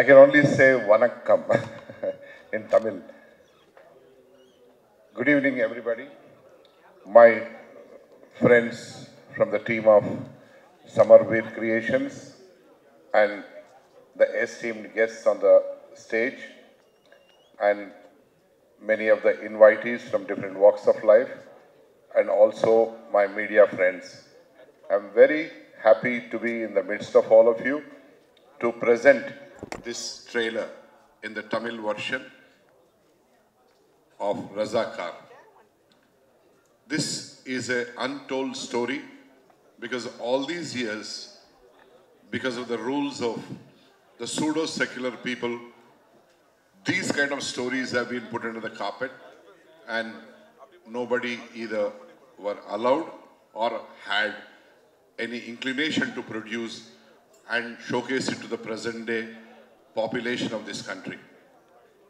I can only say vanakkam in Tamil. Good evening, everybody. My friends from the team of Samarveer Creations and the esteemed guests on the stage and many of the invitees from different walks of life and also my media friends. I'm very happy to be in the midst of all of you to present this trailer in the Tamil version of Razakar. This is an untold story because all these years, because of the rules of the pseudo-secular people, these kind of stories have been put under the carpet and nobody either were allowed or had any inclination to produce and showcase it to the present day population of this country.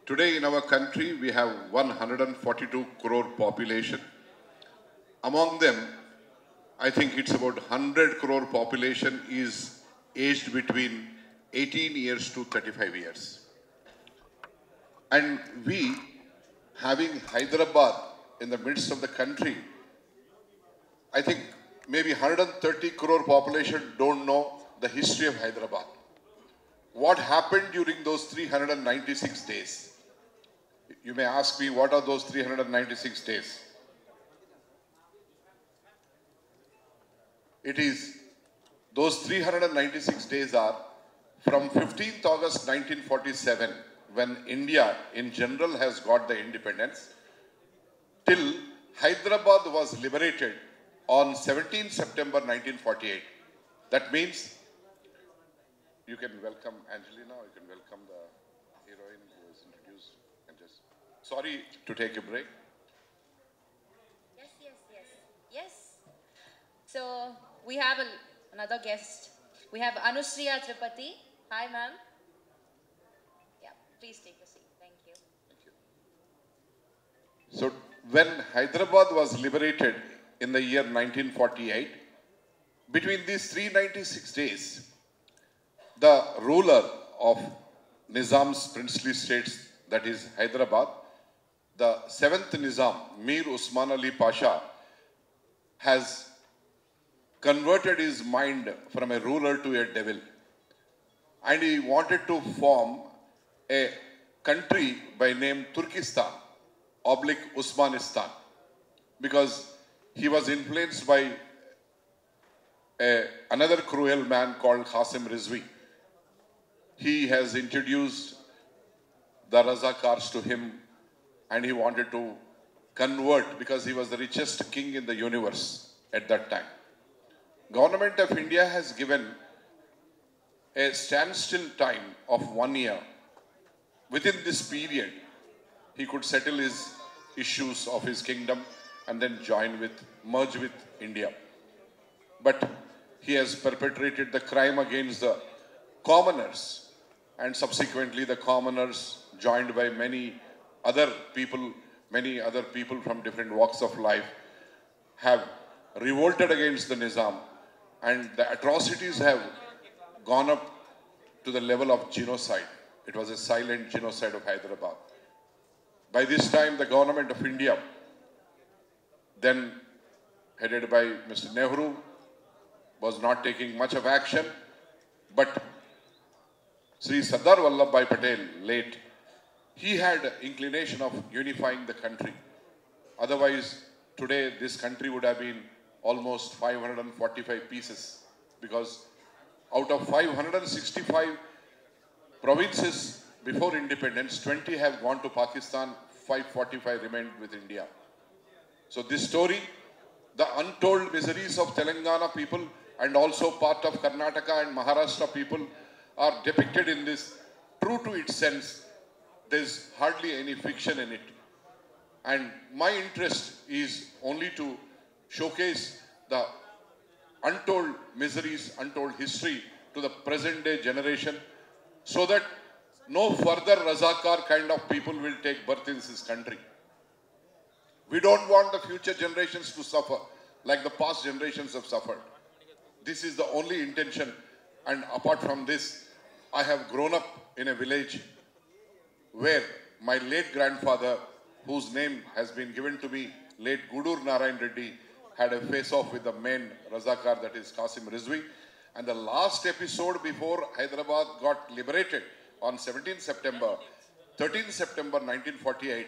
Today in our country, we have 142 crore population. Among them, I think it's about 100 crore population is aged between 18 years to 35 years. And we, having Hyderabad in the midst of the country, I think maybe 130 crore population don't know the history of Hyderabad. What happened during those 396 days? You may ask me, what are those 396 days? It is, those 396 days are from 15th August 1947, when India in general has got the independence, till Hyderabad was liberated on 17th September 1948. That means, you can welcome Angelina, or you can welcome the heroine who was introduced. And just, sorry to take a break. Yes. So we have another guest. We have Anusriya Tripathi. Hi, ma'am. Yeah, please take a seat. Thank you. So when Hyderabad was liberated in the year 1948, between these 396 days, the ruler of Nizam's princely states, that is Hyderabad, the 7th Nizam, Mir Usman Ali Pasha, has converted his mind from a ruler to a devil. And he wanted to form a country by name Turkestan, oblique Usmanistan, because he was influenced by another cruel man called Qasim Rizvi. He has introduced the Razakars to him and he wanted to convert because he was the richest king in the universe at that time. Government of India has given a standstill time of 1 year. Within this period, he could settle his issues of his kingdom and then merge with India. But he has perpetrated the crime against the commoners, and subsequently the commoners, joined by many other people from different walks of life, have revolted against the Nizam, and the atrocities have gone up to the level of genocide. It was a silent genocide of Hyderabad. By this time, the government of India, then headed by Mr. Nehru, was not taking much of action, but Sri Sardar Vallabhbhai Patel, late, he had inclination of unifying the country. Otherwise, today this country would have been almost 545 pieces, because out of 565 provinces before independence, 20 have gone to Pakistan, 545 remained with India. So this story, the untold miseries of Telangana people and also part of Karnataka and Maharashtra people are depicted in this, true to its sense. There's hardly any fiction in it. And my interest is only to showcase the untold miseries, untold history to the present day generation, so that no further Razakar kind of people will take birth in this country. We don't want the future generations to suffer like the past generations have suffered. This is the only intention, and apart from this, I have grown up in a village where my late grandfather, whose name has been given to me, late Gudur Narayan Reddy, had a face-off with the main Razakar, that is Qasim Rizvi. And the last episode before Hyderabad got liberated on 17th September, 13th September 1948,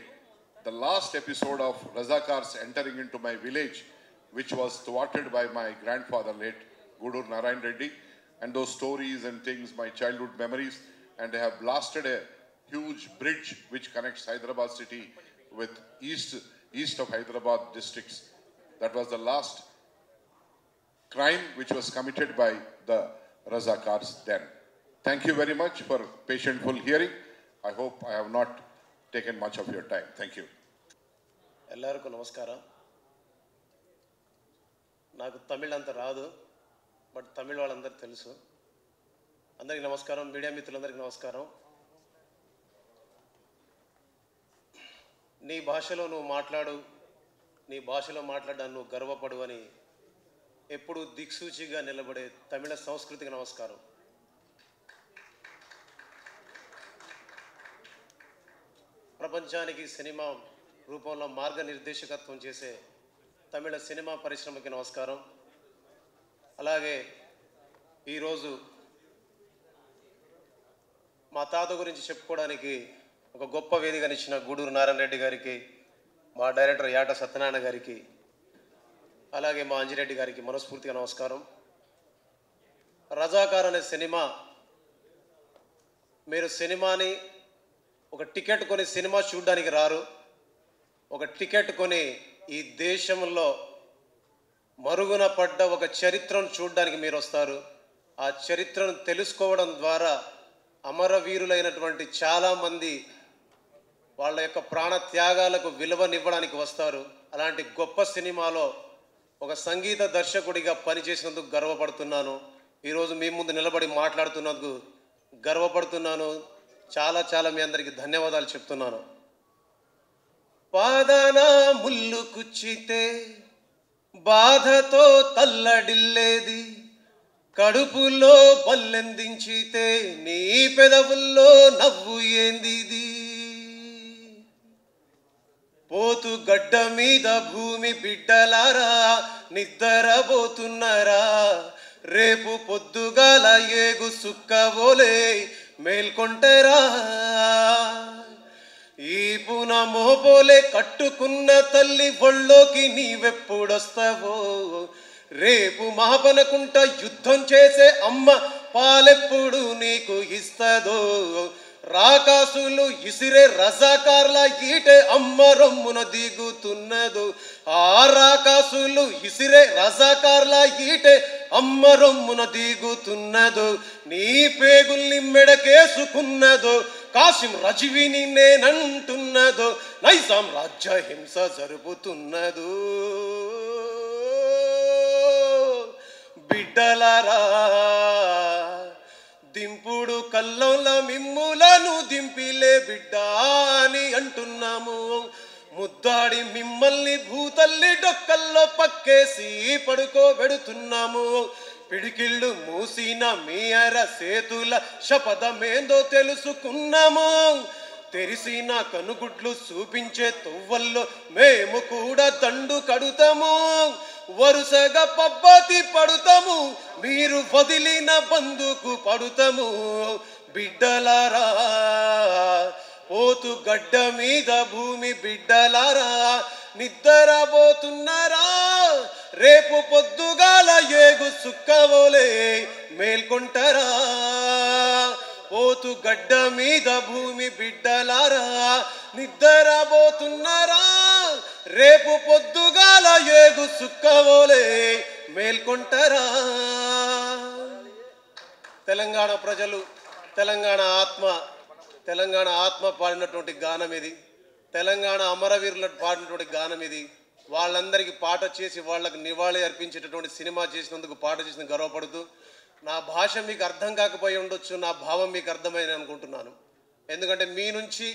the last episode of Razakars entering into my village, which was thwarted by my grandfather, late Gudur Narayan Reddy, and those stories and things, my childhood memories, and they have blasted a huge bridge which connects Hyderabad city with east of Hyderabad districts. That was the last crime which was committed by the Razakars then. Thank you very much for patientful hearing. I hope I have not taken much of your time. Thank you. ಎಲ್ಲರಿಗೂ ನಮಸ್ಕಾರ. నాకు తమిళ్ అంత రాదు, but తమిళ వాళ్ళందరికీ తెలుసు. అందరికీ నమస్కారం, media మిత్రులందరికీ నమస్కారం. నీ భాషలో నువ్వు మాట్లాడు, నీ భాషలో మాట్లాడడానికి నువ్వు గర్వపడు అని ఎప్పుడు దిక్సూచిగా నిలబడే తమిళ సంస్కృతికి నమస్కారం. ప్రపంచానికి సినిమా రూపంలో మార్గనిర్దేశకత్వం చేసే తమిళ సినిమా పరిశ్రమకి నమస్కారం. అలాగే ఈరోజు మా తాత గురించి చెప్పుకోవడానికి ఒక గొప్ప వేదికనిచ్చిన గూడూరు నారాయణ రెడ్డి గారికి, మా డైరెక్టర్ యాట సత్యనారాయణ గారికి, అలాగే మా అంజిరెడ్డి గారికి మనస్ఫూర్తిగా నమస్కారం. రజాకార్ అనే సినిమా, మీరు సినిమాని ఒక టికెట్ కొని సినిమా చూడడానికి రారు, ఒక టికెట్ కొని ఈ దేశంలో మరుగున పడ్డ ఒక చరిత్రను చూడడానికి మీరు వస్తారు. ఆ చరిత్రను తెలుసుకోవడం ద్వారా అమరవీరులైనటువంటి చాలామంది వాళ్ళ యొక్క ప్రాణ త్యాగాలకు విలువనివ్వడానికి వస్తారు. అలాంటి గొప్ప సినిమాలో ఒక సంగీత దర్శకుడిగా పనిచేసినందుకు గర్వపడుతున్నాను. ఈరోజు మీ ముందు నిలబడి మాట్లాడుతున్నందుకు గర్వపడుతున్నాను. చాలా మీ అందరికీ ధన్యవాదాలు చెప్తున్నాను. పాదన ముళ్ళు కుచ్చితే బాధతో తల్లడిల్లేది, కడుపులో బల్లెందించితే నీ పెదవుల్లో నవ్వు ఏందిది, పోతు గడ్డ మీద భూమి బిడ్డలారా నిద్రపోతున్నారా, రేపు పొద్దుగాల ఏగు సుక్కవోలే మేల్కొంటరా, ఈ పున మోపోలే కట్టుకున్న తల్లి ఒళ్ళోకి నీవెప్పుడొస్తావో, రేపు మాపనకుంట యుద్ధం చేసే అమ్మ పాలెప్పుడు నీకు ఇస్తదో, రాకాసులు ఇసిరే రజాకార్ల ఈటే అమ్మ రొమ్మున దిగుతున్నదో, ఆ రాకాసులు ఇసిరే రజాకార్ల ఈటే అమ్మ రొమ్మున దిగుతున్నదో, నీ పేగుల్ని మెడకేసుకున్నదో, కాసిం రజివిని నేనంటున్నదో, నైజాం రాజ్య హింస జరుపుతున్నదో. బిడ్డలారా దింపుడు కల్లంల మిమ్ములను దింపిలే బిడ్డ అని అంటున్నాము. ముద్దాడి మిమ్మల్ని భూతల్లి డొక్కల్లో పక్కేసి పడుకోబెడుతున్నాము. పిడికిళ్ళు మూసిన మీ అర సేతుల శపథమేందో తెలుసుకున్నాము. తెరిసిన కనుగుడ్లు చూపించే తొవ్వల్లో మేము కూడా దండు కడుతాము. వరుసగా పబ్బతి పడుతాము, మీరు వదిలిన బందుకు పడుతాము. బిడ్డలారా పోతు గడ్డ మీద భూమి బిడ్డలారా నిద్రపోతున్నారా, రేపు పొద్దుగాల ఏగు సుక్కవోలే మేల్కొంటరా, పోతు గడ్డ మీద భూమి బిడ్డలారా నిద్రపోతున్నారా, రేపు పొద్దుగాల ఏగు సుక్కవోలే మేల్కొంటరా. తెలంగాణ ప్రజలు, తెలంగాణ ఆత్మ పాడినటువంటి గానం ఇది. తెలంగాణ అమరవీరులకు పాడినటువంటి గానం ఇది. వాళ్ళందరికీ పాట చేసి వాళ్ళకి నివాళి అర్పించేటటువంటి సినిమా చేసినందుకు, పాట చేసిన గర్వపడుతూ, నా భాష మీకు అర్థం కాకపోయి ఉండొచ్చు, నా భావం మీకు అర్థమైంది అనుకుంటున్నాను. ఎందుకంటే మీ నుంచి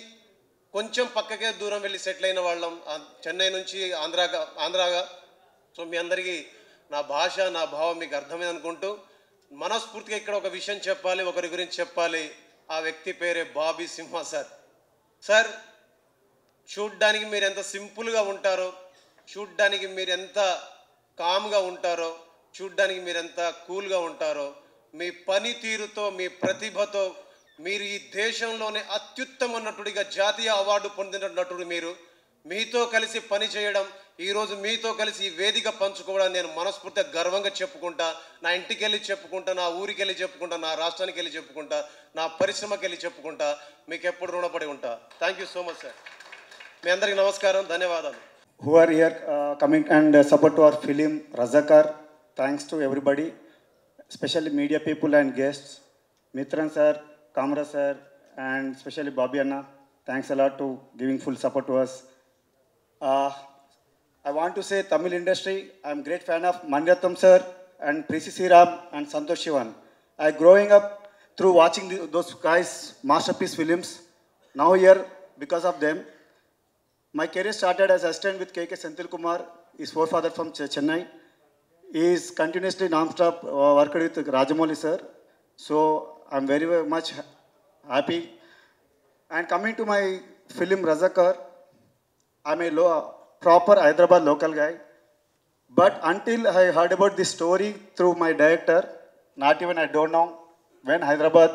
కొంచెం పక్కకే దూరం వెళ్ళి సెటిల్ అయిన వాళ్ళం, చెన్నై నుంచి ఆంధ్రాగా. సో మీ అందరికీ నా భాష, నా భావం మీకు అర్థమైంది అనుకుంటూ, మనస్ఫూర్తిగా ఇక్కడ ఒక విషయం చెప్పాలి, ఒకరి గురించి చెప్పాలి. ఆ వ్యక్తి పేరే బాబీ సింహ సార్. సార్, చూడ్డానికి మీరు ఎంత సింపుల్గా ఉంటారో, చూడ్డానికి మీరు ఎంత కామ్గా ఉంటారో, చూడ్డానికి మీరు ఎంత కూల్గా ఉంటారో, మీ పనితీరుతో, మీ ప్రతిభతో మీరు ఈ దేశంలోనే అత్యుత్తమ నటుడిగా జాతీయ అవార్డు పొందిన నటుడు మీరు. మీతో కలిసి పని చేయడం, ఈరోజు మీతో కలిసి ఈ వేదిక పంచుకోవడం నేను మనస్ఫూర్తిగా గర్వంగా చెప్పుకుంటా. నా ఇంటికి వెళ్ళి చెప్పుకుంటా, నా ఊరికి వెళ్ళి చెప్పుకుంటా, నా రాష్ట్రానికి వెళ్ళి చెప్పుకుంటా, నా పరిశ్రమకి వెళ్ళి చెప్పుకుంటా. మీకు ఎప్పుడు రుణపడి ఉంటా. Thank you so much sir. మీ అందరికీ నమస్కారం, ధన్యవాదాలు. Who are here coming and support to our film Razakar. Thanks to everybody, especially media people and guests, Mitran sir, Kamra sir, and especially Bobby Anna. Thanks a lot to giving full support to us. I want to say Tamil industry, I'm great fan of Maniratnam sir and Prisi Sriram and Santosh Sivan. I growing up through watching those guys' masterpiece films. Now here, because of them, my career started as assistant with K.K. Senthil Kumar, his forefather from Chennai. He is continuously non-stop worked with Rajamouli sir. So I'm very, very much happy. And coming to my film Razakar, I'm a proper Hyderabad local guy. But until I heard about this story through my director, not even I don't know when Hyderabad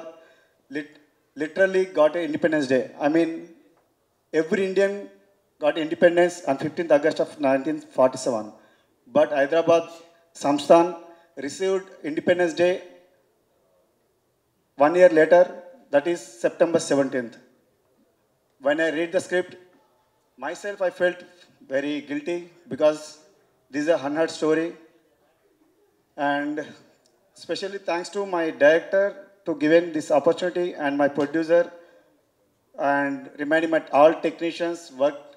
literally got an Independence Day. I mean, every Indian got independence on 15th August of 1947. But Hyderabad, Samsthan received Independence Day 1 year later, that is September 17th. When I read the script, myself I felt very guilty because this is a unheard story. And especially thanks to my director to giving this opportunity and my producer and reminding my all technicians worked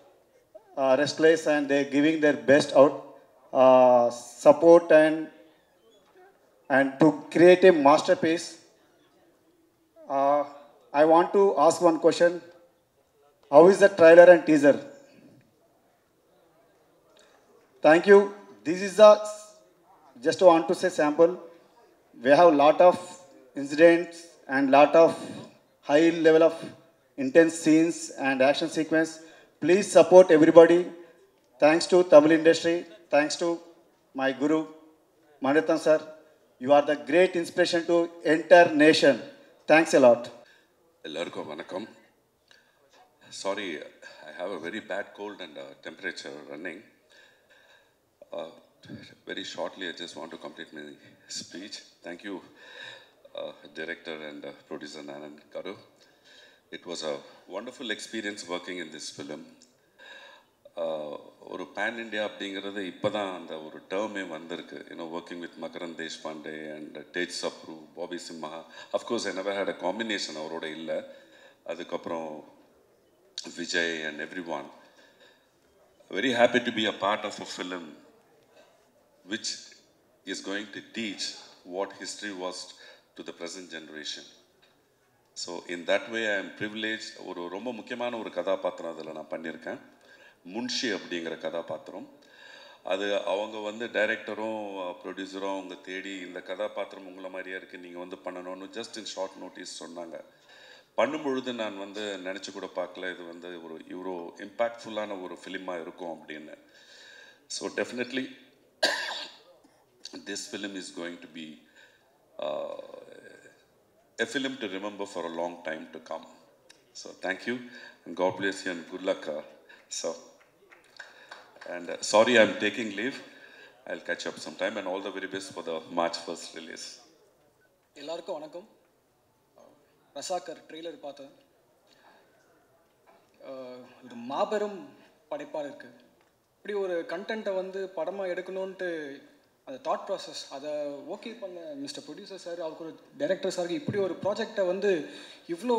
restless and they're giving their best out support and to create a masterpiece. I want to ask one question. How is the trailer and teaser? Thank you. This is just want to say sample. We have lot of incidents and lot of high level of intense scenes and action sequence. Please support everybody. Thanks to Tamil industry. Thanks to my guru, Maniratnam sir. You are the great inspiration to entire nation. Thanks a lot. Ellarkum vanakkam. Sorry, I have a very bad cold and temperature running. Very shortly, I just want to complete my speech. Thank you, director and producer Nanan Garu. It was a wonderful experience working in this film. ஒரு pan India அப்படிங்கிறது இப்போ தான் அந்த ஒரு டேர்மே வந்திருக்கு. Working with Makarand Deshpande and Tej Sapru, Bobby Simha. Of course I never had a combination அவரோட இல்லை. அதுக்கப்புறம் Vijay and everyone. Very happy to be a part of a film which is going to teach what history was to the present generation. So in that way I am privileged. ஒரு ரொம்ப முக்கியமான ஒரு கதாபாத்திரம் அதில் நான் பண்ணியிருக்கேன். முன்ஷி அப்படிங்கிற கதாபாத்திரம். அது அவங்க டைரக்டரும் ப்ரொடியூசரும் அவங்க தேடி இந்த கதாபாத்திரம் உங்களை மாதிரியா இருக்குது, நீங்கள் பண்ணணும்னு ஜஸ்ட் இன் ஷார்ட் நோட்டீஸ் சொன்னாங்க. பண்ணும்பொழுது நான் நினச்சி கூட பார்க்கல இது ஒரு இவ்வளோ இம்பேக்ட்ஃபுல்லான ஒரு ஃபிலிமாக இருக்கும் அப்படின்னு. So definitely this film is going to be a film to remember for a long time to come. So thank you and God bless you and good luck, sir. And sorry I'm taking leave. I'll catch up sometime and all the very best for the March 1st release. எல்லாருக்கும் வணக்கம். Razakar trailer பார்த்தேன். ஒரு மாபெரும் படைப்பாக இருக்குது. இப்படி ஒரு கண்டென்ட்டை படமாக எடுக்கணுன்ட்டு அந்த தாட் ப்ராசஸ் அதை ஓகே பண்ண மிஸ்டர் ப்ரொடியூசர் சார், அவருக்கு ஒரு டைரக்டர் சாருக்கு இப்படி ஒரு ப்ராஜெக்டை இவ்வளோ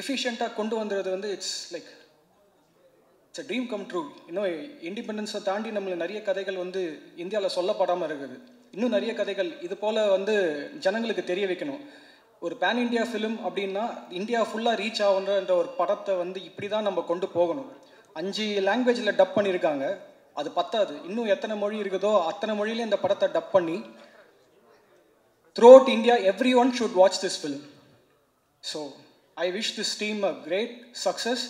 எஃபிஷியண்ட்டாக கொண்டு வந்துடுறது it's a dream come true. இன்னும் இண்டிபெண்டன்ஸை தாண்டி நம்மள நிறைய கதைகள் இந்தியாவில் சொல்லப்படாமல் இருக்குது. இன்னும் நிறைய கதைகள் இது போல் ஜனங்களுக்கு தெரிய வைக்கணும். ஒரு பேன் இண்டியா ஃபிலிம் அப்படின்னா இந்தியா ஃபுல்லாக ரீச் ஆகுன்ற ஒரு படத்தை இப்படி தான் நம்ம கொண்டு போகணும். 5 லாங்குவேஜில் டப் பண்ணியிருக்காங்க. அது பத்தாது. இன்னும் எத்தனை மொழி இருக்குதோ அத்தனை மொழியிலே இந்த படத்தை டப் பண்ணி throughout India, everyone should watch this film. So I wish this team a great success.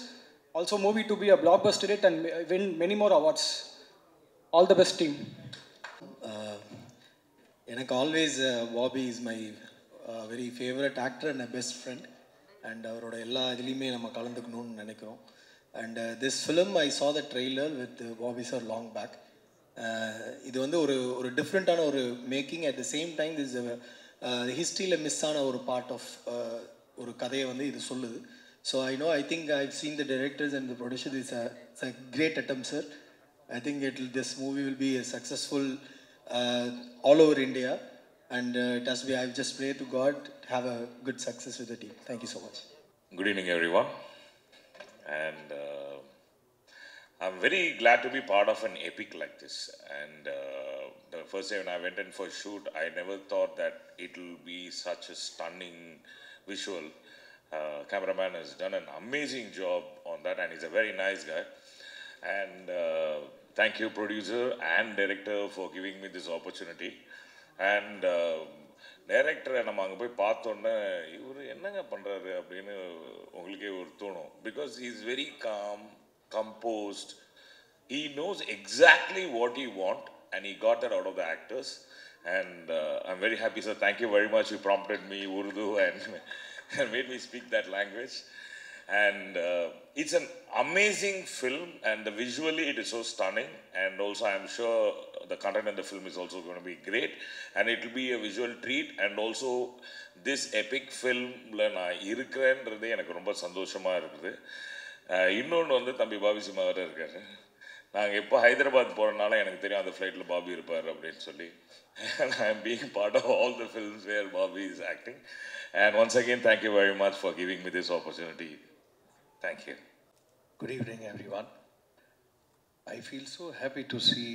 Also, movie to be a blockbuster hit and win many more awards. All the best, team. எனக்கு always Bobby is my very favourite actor and best friend and அவரோட எல்லா இதுலேயுமே நம்ம கலந்துக்கணும்னு நினைக்கிறோம் and this film I saw the trailer with Bobby sir long back இது வந்து ஒரு டிஃப்ரெண்ட்டான ஒரு making at the same time is ஹிஸ்ட்ரியில் மிஸ் ஆன ஒரு பார்ட் ஆஃப் ஒரு கதையை வந்து இது சொல்லுது so I think I seen the directors and the producer is a great attempt sir I think this movie will be a successful all over India and it has to be, I just pray to God to have a good success with the team. Thank you so much. Good evening everyone and I'm very glad to be part of an epic like this and the first day when I went in for a shoot I never thought that it will be such a stunning visual. Cameraman has done an amazing job on that and he's a very nice guy and thank you producer and director for giving me this opportunity and director நம்ம அங்கே போய் பார்த்தோன்னே இவர் என்னங்க பண்ணுறாரு அப்படின்னு உங்களுக்கே ஒரு தோணும் because he is very calm, composed, he knows exactly what he want and he got that out of the actors and I'm very happy sir, thank you very much, you prompted me Urdu and made me speak that language. And it's an amazing film and visually it is so stunning and also I'm sure the content in the film is also going to be great and it will be a visual treat and also this epic film la na irukkrendradhe enakku romba sandoshama irukudhu innonu vandu thambi Bobby Simha vara irukkaru naanga eppo Hyderabad poranala enakku theriyum and flight la Bobby irupar appdi solli and I am being part of all the films where Bobby is acting and once again thank you very much for giving me this opportunity. Thank you. Good evening, everyone. I feel so happy to see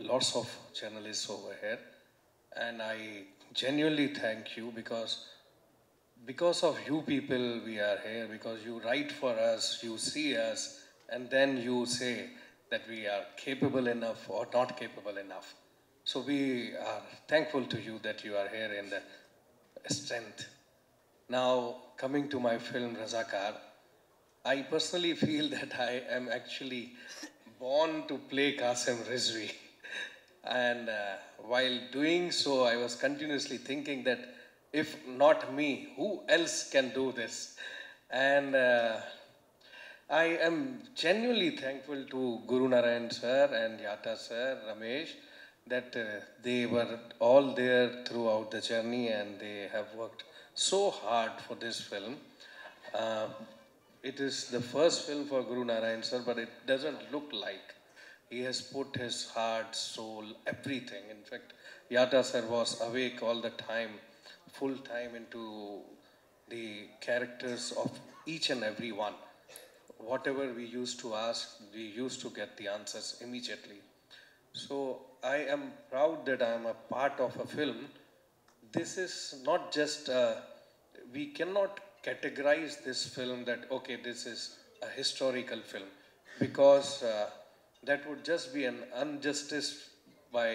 lots of journalists over here, and I genuinely thank you because of you people we are here, because you write for us, you see us, and then you say that we are capable enough or not capable enough. So we are thankful to you that you are here in the strength. Now, coming to my film, Razakar, I personally feel that I am actually born to play Qasim Rizvi. And while doing so, I was continuously thinking that if not me, who else can do this? And I am genuinely thankful to Guru Narayan sir and Yata sir, Ramesh, that they were all there throughout the journey and they have worked so hard for this film. It is the first film for Guru Narayan sir, but it doesn't look like. He has put his heart, soul, everything. In fact, Yata sir was awake all the time, full time into the characters of each and every one. Whatever we used to ask, we used to get the answers immediately. So I am proud that I am a part of a film. This is not just, we cannot categorize this film that okay, this is a historical film, because that would just be an injustice by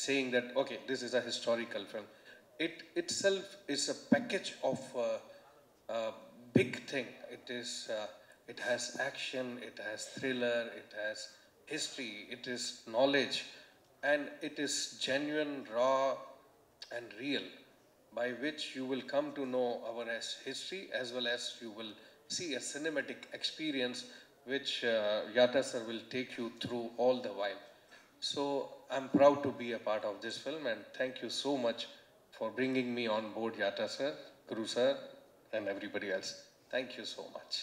saying that okay, this is a historical film. It itself is a package of a big thing. It has action, it has thriller, it has history, it is knowledge, and it is genuine, raw and real, by which you will come to know our history as well as you will see a cinematic experience which Yata sir will take you through all the while. So I'm proud to be a part of this film and thank you so much for bringing me on board, Yata sir, Guru sir and everybody else. Thank you so much.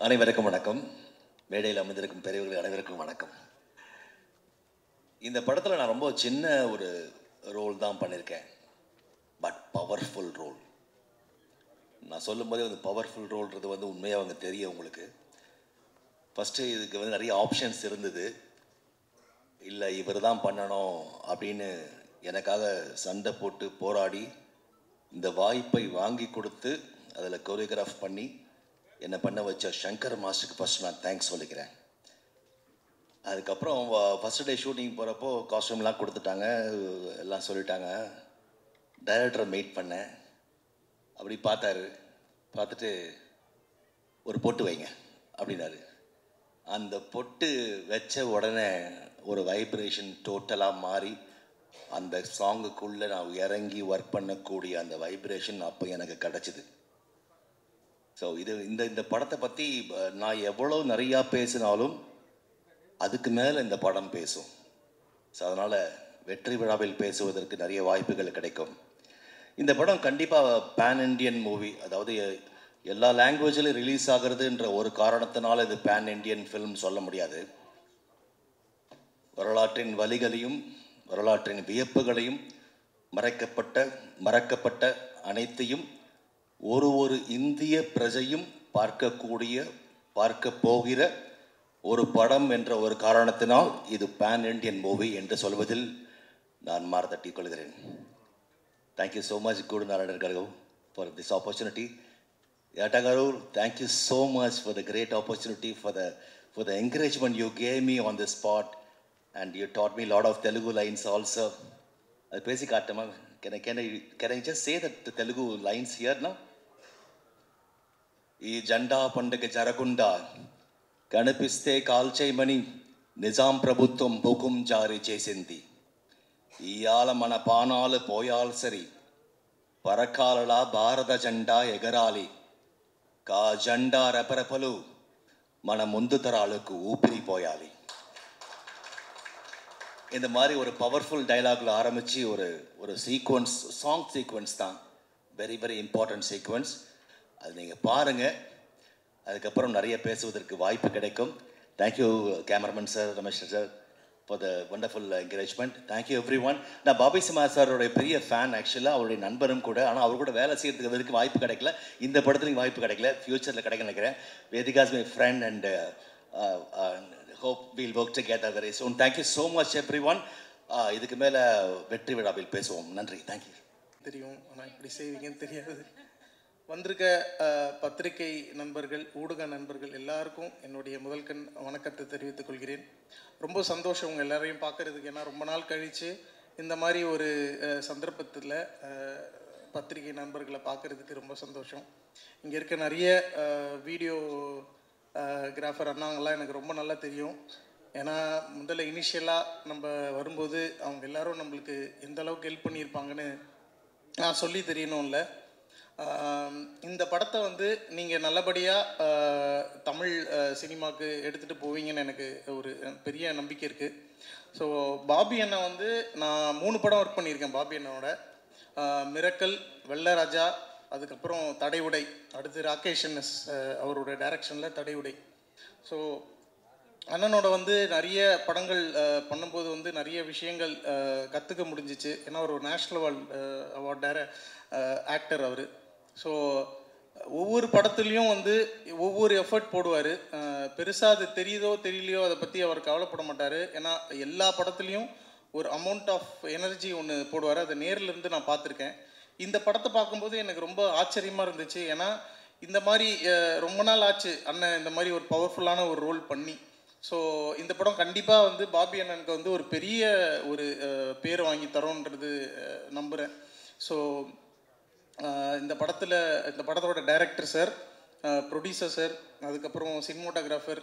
அனைவருக்கும் வணக்கம். மேடையில் அமர்ந்திருக்கும் பெரியவர்கள் அனைவருக்கும் வணக்கம். இந்த படத்தில் நான் ரொம்ப சின்ன ஒரு ரோல் தான் பண்ணியிருக்கேன், பட் பவர்ஃபுல் ரோல். நான் சொல்லும்போதே வந்து பவர்ஃபுல் ரோல்ன்றது வந்து உண்மையாக அவங்க தெரியும் உங்களுக்கு. ஃபஸ்ட்டு இதுக்கு வந்து நிறைய ஆப்ஷன்ஸ் இருந்தது, இல்லை இவர் தான் பண்ணணும் அப்படின்னு எனக்காக சண்டை போட்டு போராடி இந்த வாய்ப்பை வாங்கி கொடுத்து அதில் கோரியோகிராஃப் பண்ணி என்னை பண்ண வச்ச சங்கர் மாஸ்டருக்கு ஃபஸ்ட்டு நான் தேங்க்ஸ் சொல்லிக்கிறேன். அதுக்கப்புறம் ஃபஸ்ட்டு டே ஷூட்டிங் போகிறப்போ காஸ்டியூம்லாம் கொடுத்துட்டாங்க, எல்லாம் சொல்லிட்டாங்க. டைரக்டரை மீட் பண்ணேன். அப்படி பார்த்தாரு. பார்த்துட்டு ஒரு பொட்டு வைங்க அப்படின்னாரு. அந்த பொட்டு வச்ச உடனே ஒரு வைப்ரேஷன் டோட்டலாக மாறி அந்த சாங்குக்குள்ளே நான் இறங்கி ஒர்க் பண்ணக்கூடிய அந்த வைப்ரேஷன் அப்போ எனக்கு கிடச்சிது. ஸோ இந்த படத்தை பற்றி நான் எவ்வளோ நிறையா பேசினாலும் அதுக்கு மேலே இந்த படம் பேசும். ஸோ அதனால் வெற்றி விழாவில் பேசுவதற்கு நிறைய வாய்ப்புகள் கிடைக்கும். இந்த படம் கண்டிப்பாக பேன் இண்டியன் மூவி, அதாவது எல்லா லாங்குவேஜிலும் ரிலீஸ் ஆகிறதுன்ற ஒரு காரணத்தினால இது பேன் இண்டியன் ஃபிலிம் சொல்ல முடியாது. வரலாற்றின் வலிகளையும் வரலாற்றின் வியப்புகளையும் மறக்கப்பட்ட அனைத்தையும் ஒரு இந்திய பிரஜையும் பார்க்க போகிற ஒரு படம் என்ற ஒரு காரணத்தினால் இது பேன் இண்டியன் மூவி என்று சொல்வதில் நான் மாறுதட்டிக் கொள்கிறேன். Thank you so much Guru Narayanan Gargu for this opportunity. Yata Garu, thank you so much for the great opportunity, for the encouragement you gave me on the spot, and you taught me a lot of Telugu lines also. Can I just say the Telugu lines here now? ఈ జెండా పండుగ జరగకుండా కనిపిస్తే కాల్చేయమని నిజాం ప్రభుత్వం హుకుం జారీ చేసింది. ఇయాల మన పానాలు పోయాల్సరి పరకాలలా భారత జెండా ఎగరాలి. కా జెండా రెపరెపలు మన ముందు తరాలకు ఊపిరిపోయాలి. இந்த மாதிரி ஒரு பவர்ஃபுல் டைலாக்ல ஆரம்பித்து ஒரு சீக்வன்ஸ், சாங் சீக்வன்ஸ் தான், வெரி வெரி இம்பார்ட்டன்ட் சீக்வன்ஸ். அது நீங்கள் பாருங்கள், அதுக்கப்புறம் நிறைய பேசுவதற்கு வாய்ப்பு கிடைக்கும். Thank you cameraman sir, Ramesh sir for the wonderful encouragement. Thank you every one. நான் பாபி சிம்ஹா சாரோடைய பெரிய ஃபேன் ஆக்சுவலாக, அவருடைய நண்பரும் கூட. ஆனால் அவர் கூட வேலை செய்கிறதுக்கு வரைக்கும் வாய்ப்பு கிடைக்கல. இந்த படத்துலையும் வாய்ப்பு கிடைக்கல, ஃப்யூச்சரில் கிடைக்க நினைக்கிறேன். Vedika's my friend and hope we'll work together very soon. Thank you so much everyone. இதுக்கு மேலே வெற்றி விழாவில் பேசுவோம். நன்றி. தேங்க்யூ. தெரியும், ஆனால் இப்படி செய்வீங்கன்னு தெரியாது. வந்திருக்க பத்திரிகை நண்பர்கள், ஊடக நண்பர்கள் எல்லாருக்கும் என்னுடைய முதல்கண் வணக்கத்தை தெரிவித்துக் கொள்கிறேன். ரொம்ப சந்தோஷம் உங்கள் எல்லாரையும் பார்க்குறதுக்கு. ஏன்னா ரொம்ப நாள் கழித்து இந்த மாதிரி ஒரு சந்தர்ப்பத்தில் பத்திரிகை நண்பர்களை பார்க்குறதுக்கு ரொம்ப சந்தோஷம். இங்கே இருக்க நிறைய வீடியோ கிராஃபர் அண்ணாங்கள்லாம் எனக்கு ரொம்ப நல்லா தெரியும். ஏன்னா முதல்ல இனிஷியலாக நம்ம வரும்போது அவங்க எல்லோரும் நம்மளுக்கு எந்த அளவுக்கு ஹெல்ப் பண்ணியிருப்பாங்கன்னு நான் சொல்லி தெரியணும் இல்லை. இந்த படத்தை வந்து நீங்கள் நல்லபடியாக தமிழ் சினிமாவுக்கு எடுத்துகிட்டு போவீங்கன்னு எனக்கு ஒரு பெரிய நம்பிக்கை இருக்குது. ஸோ பாபி அண்ணா வந்து நான் 3 படம் ஒர்க் பண்ணியிருக்கேன் பாபி அண்ணனோட. மிரக்கல், வெள்ளராஜா, அதுக்கப்புறம் தடை உடை, அடுத்து ராகேஷ் என்எஸ் அவரோட டைரக்ஷனில் தடை உடை. ஸோ அண்ணனோட வந்து நிறைய படங்கள் பண்ணும்போது வந்து நிறைய விஷயங்கள் கற்றுக்க முடிஞ்சிச்சு. ஏன்னா ஒரு நேஷ்னல் அவார்ட் ஆக்டர் அவர். ஸோ ஒவ்வொரு படத்துலேயும் வந்து ஒவ்வொரு எஃபர்ட் போடுவார். பெருசாக அது தெரியுதோ தெரியலையோ அதை பற்றி அவர் கவலைப்பட மாட்டார். ஏன்னா எல்லா படத்துலேயும் ஒரு அமௌண்ட் ஆஃப் எனர்ஜி ஒன்று போடுவார். அதை நேரிலிருந்து நான் பார்த்துருக்கேன். இந்த படத்தை பார்க்கும்போது எனக்கு ரொம்ப ஆச்சரியமாக இருந்துச்சு. ஏன்னா இந்த மாதிரி ரொம்ப நாள் ஆச்சு அண்ணன் இந்த மாதிரி ஒரு பவர்ஃபுல்லான ஒரு ரோல் பண்ணி. ஸோ இந்த படம் கண்டிப்பாக வந்து பாபி அண்ணனுக்கு வந்து ஒரு பெரிய ஒரு பேர் வாங்கி தரோன்றது நம்புகிறேன். ஸோ இந்த படத்தோட டைரக்டர் சார், ப்ரொடியூசர் சார், அதுக்கப்புறம் சினிமோட்டோகிராஃபர்,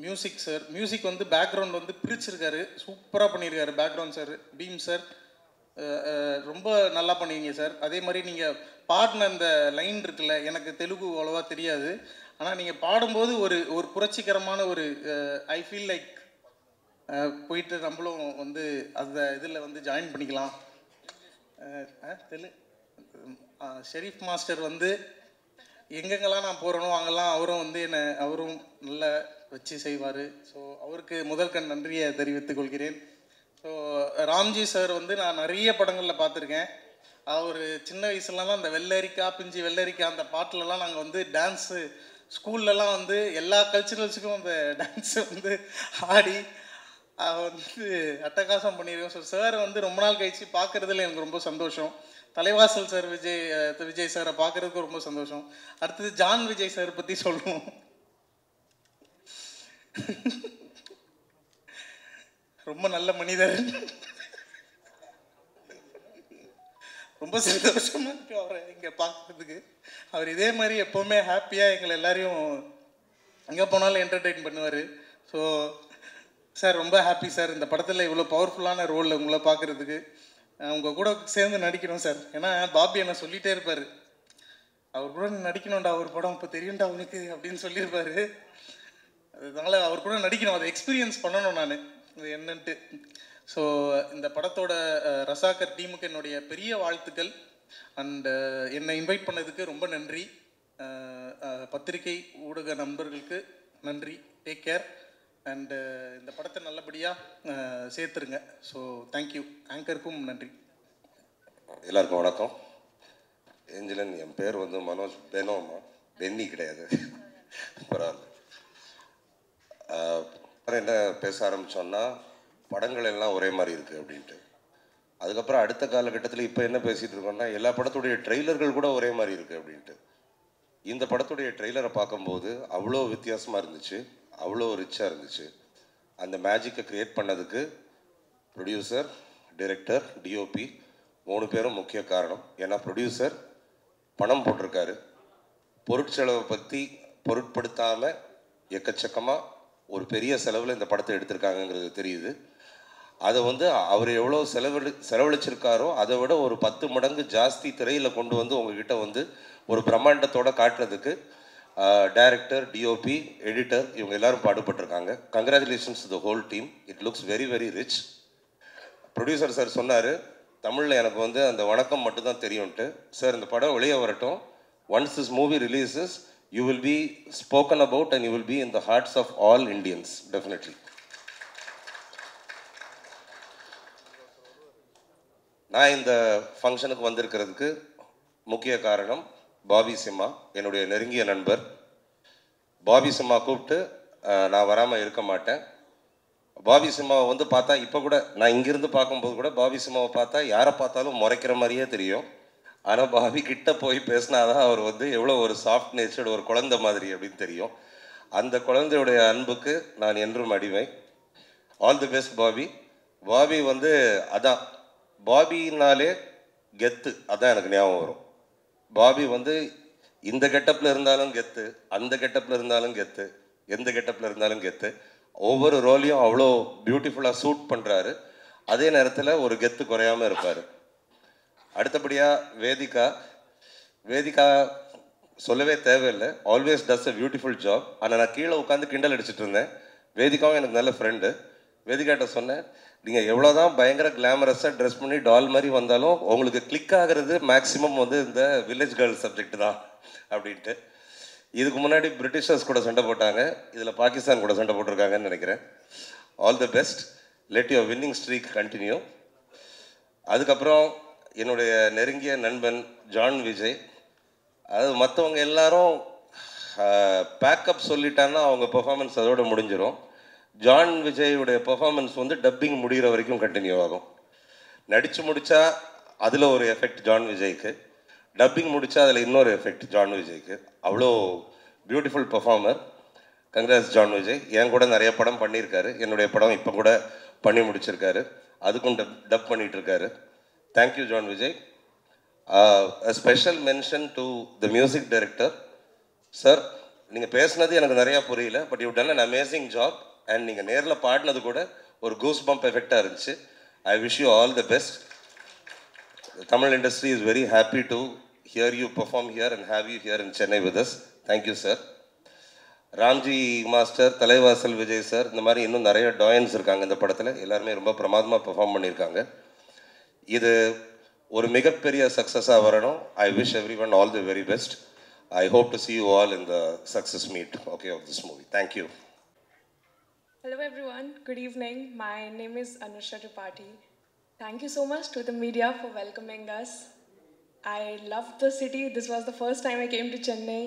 மியூசிக் சார். மியூசிக் வந்து பேக்ரவுண்ட் வந்து பிரிச்சிருக்காரு, சூப்பராக பண்ணியிருக்காரு பேக்ரவுண்ட் சார். பீம் சார் ரொம்ப நல்லா பண்ணுவீங்க சார். அதே மாதிரி நீங்கள் பாடின அந்த லைன் இருக்குல்ல, எனக்கு தெலுங்கு அவ்வளோவா தெரியாது. ஆனால் நீங்கள் பாடும்போது ஒரு புரட்சிகரமான ஒரு ஐ ஃபீல் லைக் போயிட்டு நம்மளும் வந்து அந்த இதில் வந்து ஜாயின் பண்ணிக்கலாம். ஷெரீஃப் மாஸ்டர் வந்து எங்கெங்கெல்லாம் நான் போகிறேனோ அங்கெல்லாம் அவரும் நல்லா வச்சு செய்வார். ஸோ அவருக்கு முதல்கண் நன்றியை தெரிவித்துக் கொள்கிறேன். ஸோ ராம்ஜி சார் வந்து நான் நிறைய படங்களில் பார்த்துருக்கேன். அவர் சின்ன வயசுலலாம் அந்த வெள்ளரிக்கா பிஞ்சு வெள்ளரிக்கா அந்த பாட்டிலலாம் நாங்கள் வந்து டான்ஸு ஸ்கூல்லலாம் வந்து எல்லா கல்ச்சுரல்ஸுக்கும் அந்த டான்ஸு வந்து ஆடி வந்து அட்டகாசம் பண்ணியிருக்கோம். ஸோ சார் வந்து ரொம்ப நாள் கழித்து பார்க்குறதுல எனக்கு ரொம்ப சந்தோஷம். தலைவாசல் சார், விஜய் சாரை பார்க்குறதுக்கு ரொம்ப சந்தோஷம். அடுத்தது ஜான் விஜய் சார் பற்றி சொல்லணும். ரொம்ப நல்ல மனிதர். ரொம்ப சந்தோஷமாக இருக்குது அவரை இங்கே பார்க்குறதுக்கு. அவர் இதே மாதிரி எப்போவுமே ஹாப்பியாக எங்களை எல்லாரையும் எங்கே போனாலும் என்டர்டெயின் பண்ணுவார். ஸோ சார் ரொம்ப ஹாப்பி சார், இந்த படத்தில் இவ்வளோ பவர்ஃபுல்லான ரோலில் உங்களை பார்க்குறதுக்கு. உங்கள் கூட சேர்ந்து நடிக்கணும் சார். ஏன்னா பாபி என்ன சொல்லிகிட்டே இருப்பார், அவர் கூட நடிக்கணும்டா ஒரு படம், இப்போ தெரியும்டா அவனுக்கு அப்படின்னு சொல்லியிருப்பார். அதனால அவர் கூட நடிக்கணும், அதை எக்ஸ்பீரியன்ஸ் பண்ணணும் நான் இது என்னன்ட்டு. ஸோ இந்த படத்தோட ரசாக்கர் டீமுக்கு என்னுடைய பெரிய வாழ்த்துக்கள். அண்டு என்னை இன்வைட் பண்ணதுக்கு ரொம்ப நன்றி. பத்திரிகை ஊடக நண்பர்களுக்கு நன்றி. Take care. அண்டு இந்த படத்தை நல்லபடியாக சேர்த்துருங்க. So thank you. ஆங்கருக்கும் நன்றி. எல்லாருக்கும் வணக்கம். ஏஞ்சலன், என் பேர் வந்து மனோஜ் பெனோமா, பென்னி கிடையாது. பரவாயில்ல. என்ன பேச ஆரம்பித்தோன்னா, படங்கள் எல்லாம் ஒரே மாதிரி இருக்குது அப்படின்ட்டு. அதுக்கப்புறம் அடுத்த காலகட்டத்தில் இப்போ என்ன பேசிகிட்டு இருக்கோம்னா, எல்லா படத்துடைய ட்ரெய்லர்கள் கூட ஒரே மாதிரி இருக்குது அப்படின்ட்டு. இந்த படத்துடைய ட்ரெய்லரை பார்க்கும்போது அவ்வளோ வித்தியாசமாக இருந்துச்சு, அவ்வளோ ரிச்சாக இருந்துச்சு. அந்த மேஜிக்கை க்ரியேட் பண்ணதுக்கு ப்ரொடியூசர், டைரக்டர், டிஓபி 3 பேரும் முக்கிய காரணம். ஏன்னா ப்ரொடியூசர் பணம் போட்டிருக்காரு, பொருட்செலவை பற்றி பொருட்படுத்தாமல் எக்கச்சக்கமாக ஒரு பெரிய செலவில் இந்த படத்தை எடுத்திருக்காங்கங்கிறது தெரியுது. அதை வந்து அவர் எவ்வளோ செலவழிச்சிருக்காரோ அதை விட ஒரு 10 மடங்கு ஜாஸ்தி திரையில் கொண்டு வந்து உங்ககிட்ட வந்து ஒரு பிரம்மாண்டத்தோடு காட்டுறதுக்கு டைரக்டர், டிஓபி, எடிட்டர் இவங்க எல்லாரும் பாடுபட்டிருக்காங்க. Congratulations to the whole team. It looks very very rich. Producer sir சொன்னார், தமிழில் எனக்கு வந்து அந்த வணக்கம் மட்டும்தான் தெரியும்ட்டு. சார், இந்த படம் வெளியே வரட்டும். Once this movie releases, you will be spoken about and you will be in the hearts of all Indians, definitely. நான் இந்த ஃபங்க்ஷனுக்கு வந்திருக்கிறதுக்கு முக்கிய காரணம் பாபி சிம்மா, என்னுடைய நெருங்கிய நண்பர். பாபி சிம்மா கூப்பிட்டு நான் வராமல் இருக்க மாட்டேன். பாபி சிம்மாவை வந்து பார்த்தா, இப்போ கூட நான் இங்கிருந்து பார்க்கும்போது கூட பாபி சிம்மாவை பார்த்தா யாரை பார்த்தாலும் முறைக்கிற மாதிரியே தெரியும். ஆனால் பாபி கிட்ட போய் பேசினாதான் அவர் வந்து எவ்வளோ ஒரு சாஃப்ட் நேச்சர்டு ஒரு குழந்தை மாதிரி அப்படின்னு தெரியும். அந்த குழந்தையுடைய அன்புக்கு நான் என்றும் அடிமை. All the best Bobby. Bobby வந்து அதான், பாபினாலே கெத்து, அதான் எனக்கு ஞாபகம் வரும். பாபி வந்து இந்த கெட்டப்பில் இருந்தாலும் கெத்து, அந்த கெட்டப்பில் இருந்தாலும் கெத்து, எந்த கெட்டப்பில் இருந்தாலும் கெத்து. ஒவ்வொரு ரோலையும் அவ்வளோ பியூட்டிஃபுல்லாக சூட் பண்ணுறாரு. அதே நேரத்தில் ஒரு கெத்து குறையாமல் இருப்பார். அடுத்தபடியாக வேதிகா சொல்லவே தேவையில்லை, always does a beautiful job. ஆனால் நான் கீழே உட்காந்து கிண்டல் அடிச்சுட்டு இருந்தேன். வேதிகாவும் எனக்கு நல்ல ஃப்ரெண்டு. வேதிகாட்ட சொன்னேன், நீங்கள் எவ்வளோ தான் பயங்கர கிளாமரஸாக ட்ரெஸ் பண்ணி டால் மாதிரி வந்தாலும் உங்களுக்கு கிளிக் ஆகிறது மேக்ஸிமம் வந்து இந்த வில்லேஜ் கேர்ள் சப்ஜெக்ட் தான் அப்படின்ட்டு. இதுக்கு முன்னாடி பிரிட்டிஷர்ஸ் கூட சண்டை போட்டாங்க, இதில் பாகிஸ்தான் கூட சண்டை போட்டிருக்காங்கன்னு நினைக்கிறேன். All the best. Let your winning streak continue. அதுக்கப்புறம் என்னுடைய நெருங்கிய நண்பன் ஜான் விஜய். அது மற்றவங்க எல்லாரும் பேக்கப் சொல்லிட்டான்னா அவங்க பெர்ஃபார்மன்ஸ் அதோடு முடிஞ்சிடும். ஜான் விஜயுடைய பெர்ஃபார்மன்ஸ் வந்து டப்பிங் முடிகிற வரைக்கும் கண்டினியூ ஆகும். நடித்து முடித்தா அதில் ஒரு எஃபெக்ட் ஜான் விஜய்க்கு, டப்பிங் முடித்தா அதில் இன்னொரு எஃபெக்ட் ஜான் விஜய்க்கு. அவ்வளோ beautiful performer. Congrats John Vijay. என் கூட நிறைய படம் பண்ணியிருக்காரு. என்னுடைய படம் இப்போ கூட பண்ணி முடிச்சிருக்காரு, அதுக்கும் dub பண்ணிகிட்ருக்காரு. Thank you, John Vijay. A special mention to the music director. Sir, நீங்கள் பேசுனது எனக்கு நிறையா புரியல, but you done an amazing job. And நீங்கள் நேரில் பாடினது கூட ஒரு கூஸ் பம்ப் எஃபெக்டாக இருந்துச்சு. I wish you all the best. Tamil industry is very happy to hear you perform here and have you here in Chennai with us. Thank you sir. Ramji master, Thalaivasal Vijay sir, இந்த மாதிரி இன்னும் நிறைய டாயன்ஸ் இருக்காங்க இந்த படத்தில். எல்லாருமே ரொம்ப பிரமாதமாக பெர்ஃபார்ம் பண்ணியிருக்காங்க. இது ஒரு மிகப்பெரிய சக்ஸஸாக வரணும். I wish every one all the very best. I hope to see you all in the success meet of this movie. Thank you. Hello everyone, good evening. My name is Anusha Tripathi. Thank you so much to the media for welcoming us. I loved the city. This was the first time I came to Chennai.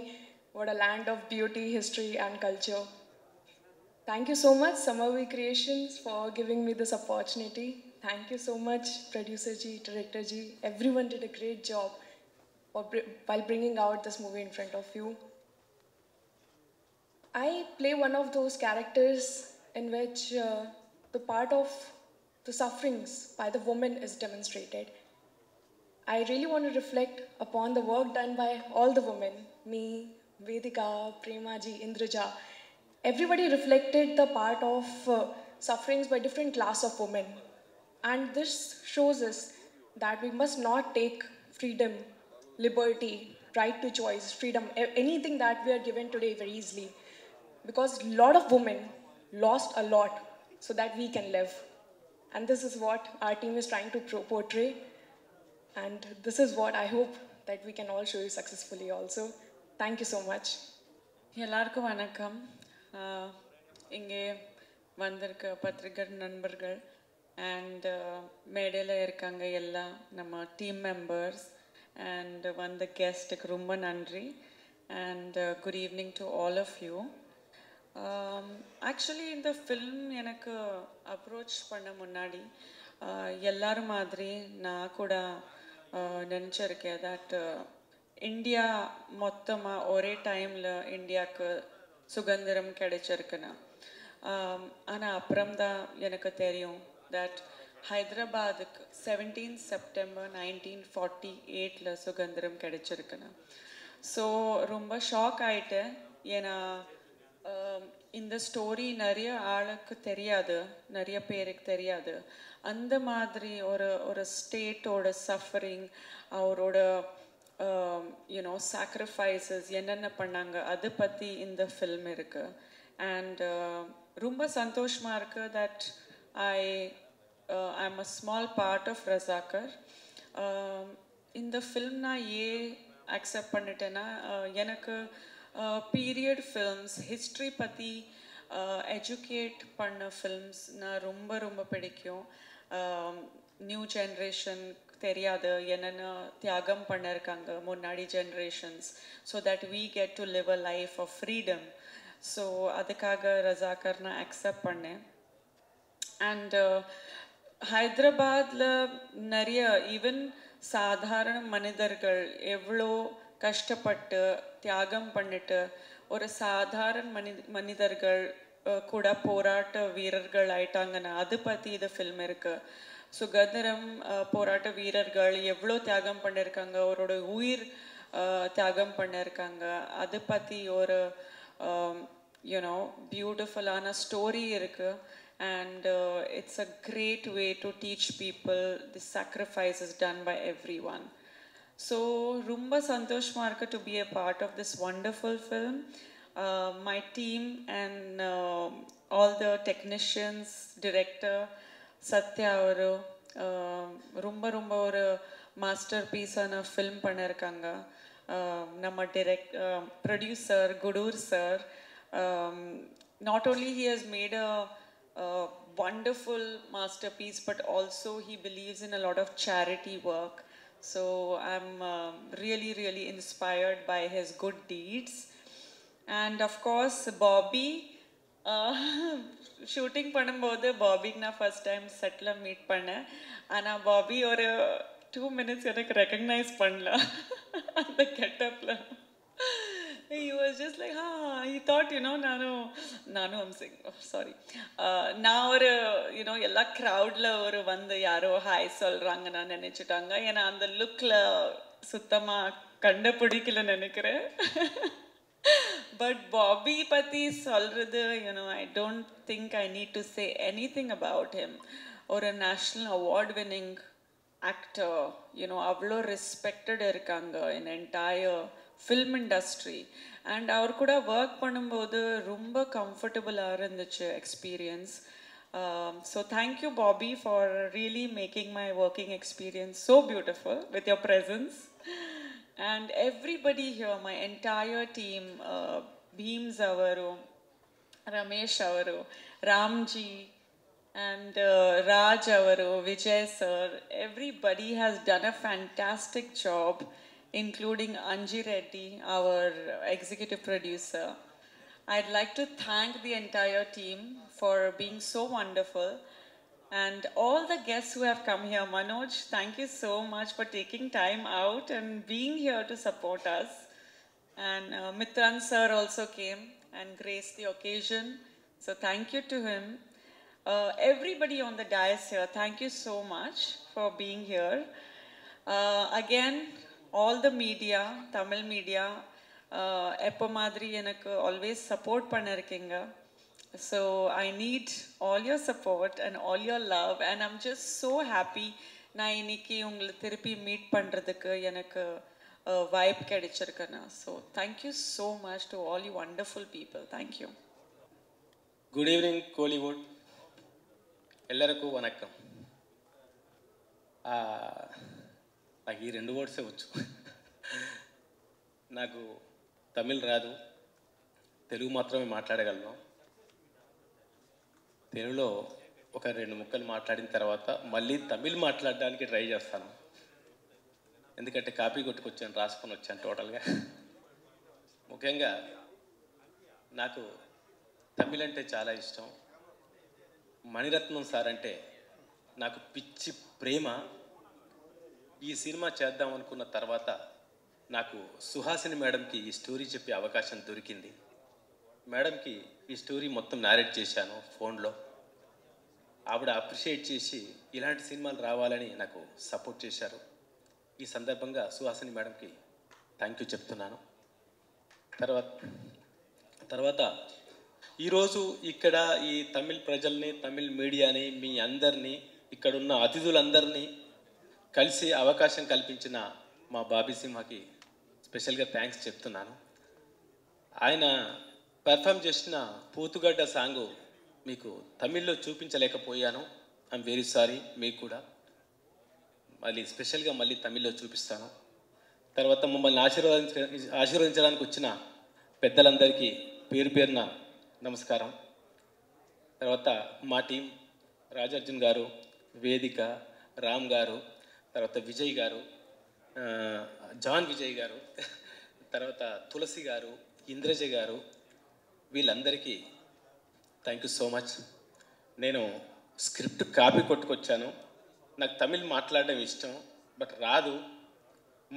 What a land of beauty, history and culture. Thank you so much Samavi Creations for giving me this opportunity. Thank you so much producer ji, director ji. Everyone did a great job while bringing out this movie in front of you. I play one of those characters in which the part of the sufferings by the woman is demonstrated. I really want to reflect upon the work done by all the women, me, Vedika, Premaji, Indraja. Everybody reflected the part of sufferings by different class of women. And this shows us that we must not take freedom, liberty, right to choice, freedom, anything that we are given today very easily. Because a lot of women lost a lot so that we can live. And this is what our team is trying to portray. And this is what I hope that we can all show you successfully also. Thank you so much. எல்லாருக்கும் வணக்கம். இங்கே வந்திருக்க பத்திரிகர் நண்பர்கள் and மேடையில் இருக்காங்க எல்லா நம்ம team members and வந்த கெஸ்ட்டுக்கு ரொம்ப நன்றி and good evening to all of you. Actually இந்த ஃபில்ம் எனக்கு அப்ரோச் பண்ண முன்னாடி எல்லாரும் மாதிரி நான் கூட நினச்சிருக்கேன் தட் இந்தியா மொத்தமாக ஒரே டைமில் இந்தியாவுக்கு சுதந்திரம் கிடைச்சிருக்குன்னு. ஆனால் அப்புறம்தான் எனக்கு தெரியும் தட் ஹைதராபாத்துக்கு 17 செப்டம்பர் 1948 சுதந்திரம் கிடைச்சிருக்குன்னு. ஸோ ரொம்ப ஷாக் ஆகிட்டேன். ஏன்னா இந்த ஸ்டோரி நிறைய ஆளுக்கு தெரியாது, நிறைய பேருக்கு தெரியாது. அந்த மாதிரி ஒரு ஸ்டேட்டோட சஃபரிங், அவரோட யூனோ சாக்ரிஃபைசஸ் என்னென்ன பண்ணாங்க அதை பற்றி இந்த ஃபில்ம் இருக்குது. அண்ட் ரொம்ப சந்தோஷமாக இருக்குது that I'm a small part of Razakar. இந்த ஃபில்ம் நான் ஏன் அக்செப்ட் பண்ணிட்டேன்னா எனக்கு பீரியட் ஃபில்ம்ஸ், ஹிஸ்ட்ரி பற்றி எஜுகேட் பண்ண ஃபில்ம்ஸ் நான் ரொம்ப ரொம்ப பிடிக்கும். நியூ ஜென்ரேஷன் தெரியாது என்னென்ன தியாகம் பண்ணியிருக்காங்க முன்னாடி generations, so that we get to live a life of freedom. So அதுக்காக ரசாக்கர் நான் அக்செப்ட் பண்ணேன். அண்ட் ஹைதராபாத்தில் நிறைய ஈவன் சாதாரண மனிதர்கள் எவ்வளோ கஷ்டப்பட்டு தியாகம் பண்ணிட்டு ஒரு சாதாரண மனிதர்கள் கூட போராட்ட வீரர்கள் ஆயிட்டாங்கன்னா அது பற்றி இது ஃபில்ம் இருக்குது. சுதந்திரம் போராட்ட வீரர்கள் எவ்வளோ தியாகம் பண்ணியிருக்காங்க, அவரோட உயிர் தியாகம் பண்ணியிருக்காங்க, அது பற்றி ஒரு யூனோ பியூட்டிஃபுல்லான ஸ்டோரி இருக்குது. And it's a great way to teach people the sacrifices done by everyone. So rumba santoshma irukku to be a part of this wonderful film. My team and all the technicians, director Satya avaru rumba oru masterpiece ana film pannirukanga. Namma producer Gudur sir, not only he has made a wonderful masterpiece, but also he believes in a lot of charity work. So I'm really, really inspired by his good deeds. And of course, Bobby, shooting பண்ணும்போது Bobby நான் first time setல meet பண்ணேன். ஆனால் Bobby ஒரு 2 minutes எனக்கு recognize பண்ணல அந்த கெட்டப்ல. He was just like, he thought, you know, Nanu, I'm saying, oh, sorry. Now, you know, எல்லா crowdல ஒரு வந்து யாரோ ஹாய் சொல்றாங்க நான் நினைச்சிட்டாங்க. ஏன்னா அந்த லுக்ல சுத்தமா கண்டுபிடிக்கல நினைக்கிறேன். But Bobby பத்தி சொல்றது, you know, I don't think I need to say anything about him. ஒரு national award winning actor, you know, அவ்வளோ respected இருக்காங்க in entire film industry. And அவர் கூட ஒர்க் பண்ணும்போது ரொம்ப கம்ஃபர்டபுளாக இருந்துச்சு experience. So thank you Bobby for really making my working experience so beautiful with your presence. And everybody here, my entire team, Beams avaru, Ramesh avaru, Ramji, and Raj avaru, Vijay sir, everybody has done a fantastic job, including Anji Reddy, our executive producer. I'd like to thank the entire team for being so wonderful, and all the guests who have come here. Manoj, thank you so much for taking time out and being here to support us. And Mitran sir also came and graced the occasion, so thank you to him. Everybody on the dais here, thank you so much for being here. Again, all the media, Tamil media, எப்போ மாதிரி எனக்கு always support பண்ணிருக்கீங்க. So I need all your support and all your love, and I'm just so happy நான் இன்னைக்கு உங்களை திருப்பி meet பண்ணுறதுக்கு எனக்கு வைப் கிடைச்சிருக்குண்ணா. So thank you so much to all you wonderful people. Thank you. Good evening Kollywood, ఎల్లరికూ వనక్కం. నాకు ఈ 2 వర్డ్సే వచ్చు. నాకు తమిళ్ రాదు, తెలుగు మాత్రమే మాట్లాడగలను. తెలుగులో ఒక 2 ముక్కలు మాట్లాడిన తర్వాత మళ్ళీ తమిళ్ మాట్లాడడానికి ట్రై చేస్తాను. ఎందుకంటే కాపీ కొట్టుకొచ్చాను, రాసుకొని వచ్చాను టోటల్గా. ముఖ్యంగా నాకు తమిళ్ అంటే చాలా ఇష్టం. మణిరత్నం సార్ అంటే నాకు పిచ్చి ప్రేమ. ఈ సినిమా చేద్దాం అనుకున్న తర్వాత నాకు సుహాసిని మేడంకి ఈ స్టోరీ చెప్పే అవకాశం దొరికింది. మేడంకి ఈ స్టోరీ మొత్తం నారేట్ చేశాను ఫోన్లో. ఆవిడ అప్రిషియేట్ చేసి ఇలాంటి సినిమాలు రావాలని నాకు సపోర్ట్ చేశారు. ఈ సందర్భంగా సుహాసిని మేడంకి థ్యాంక్ యూ చెప్తున్నాను. తర్వాత ఈరోజు ఇక్కడ ఈ తమిళ్ ప్రజల్ని, తమిళ్ మీడియాని, మీ అందరినీ, ఇక్కడున్న అతిథులందరినీ కలిసి అవకాశం కల్పించిన మా బాబీ సింహకి స్పెషల్గా థ్యాంక్స్ చెప్తున్నాను. ఆయన పెర్ఫామ్ చేసిన పూతుగడ్డ సాంగు మీకు తమిళ్లో చూపించలేకపోయాను. I'm very sorry. మీకు కూడా మళ్ళీ స్పెషల్గా మళ్ళీ తమిళ్లో చూపిస్తాను. తర్వాత మమ్మల్ని ఆశీర్వదించడానికి వచ్చిన పెద్దలందరికీ పేరు పేరున నమస్కారం. తర్వాత మా టీం రాజార్జున్ గారు, వేదిక, రామ్ గారు, తర్వాత విజయ్ గారు, జాన్ విజయ్ గారు, తర్వాత తులసి గారు, ఇంద్రజ గారు, వీళ్ళందరికీ థ్యాంక్ యూ సో మచ్. నేను స్క్రిప్ట్ కాపీ కొట్టుకొచ్చాను. నాకు తమిళ్ మాట్లాడడం ఇష్టం, బట్ రాదు.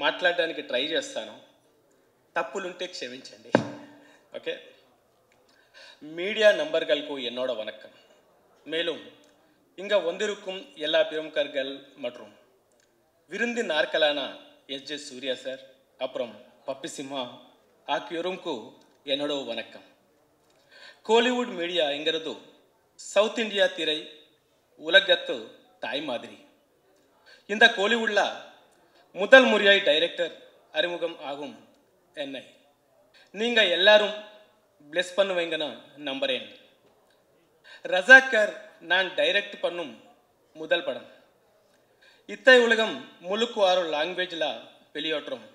మాట్లాడడానికి ట్రై చేస్తాను. தப்புலுன்ட்டே க்ஷமிச்சண்டி. ஓகே. மீடியா நண்பர்களுக்கு என்னோட வணக்கம். மேலும் இங்கே வந்திருக்கும் எல்லா பிரமுகர்கள் மற்றும் விருந்து நாற்களான எஸ்.ஜே. சூர்யா சார், அப்புறம் பப்பி சிம்ஹா ஆகியோருக்கும் என்னோட வணக்கம். கோலிவுட் மீடியாங்கிறது சவுத் இந்தியா திரை உலகத்து தாய் மாதிரி. இந்த கோலிவுட்ல முதல் முறையாய் டைரக்டர் அறிமுகம் ஆகும் என்னை நீங்கள் எல்லாரும் பிளஸ் பண்ணுவீங்கன்னு நம்புறேன். ரஜாக்கர் நான் டைரக்ட் பண்ணும் முதல் படம். இத்தை உலகம் முழுக்கு 6 லாங்குவேஜில் வெளியேற்றும்.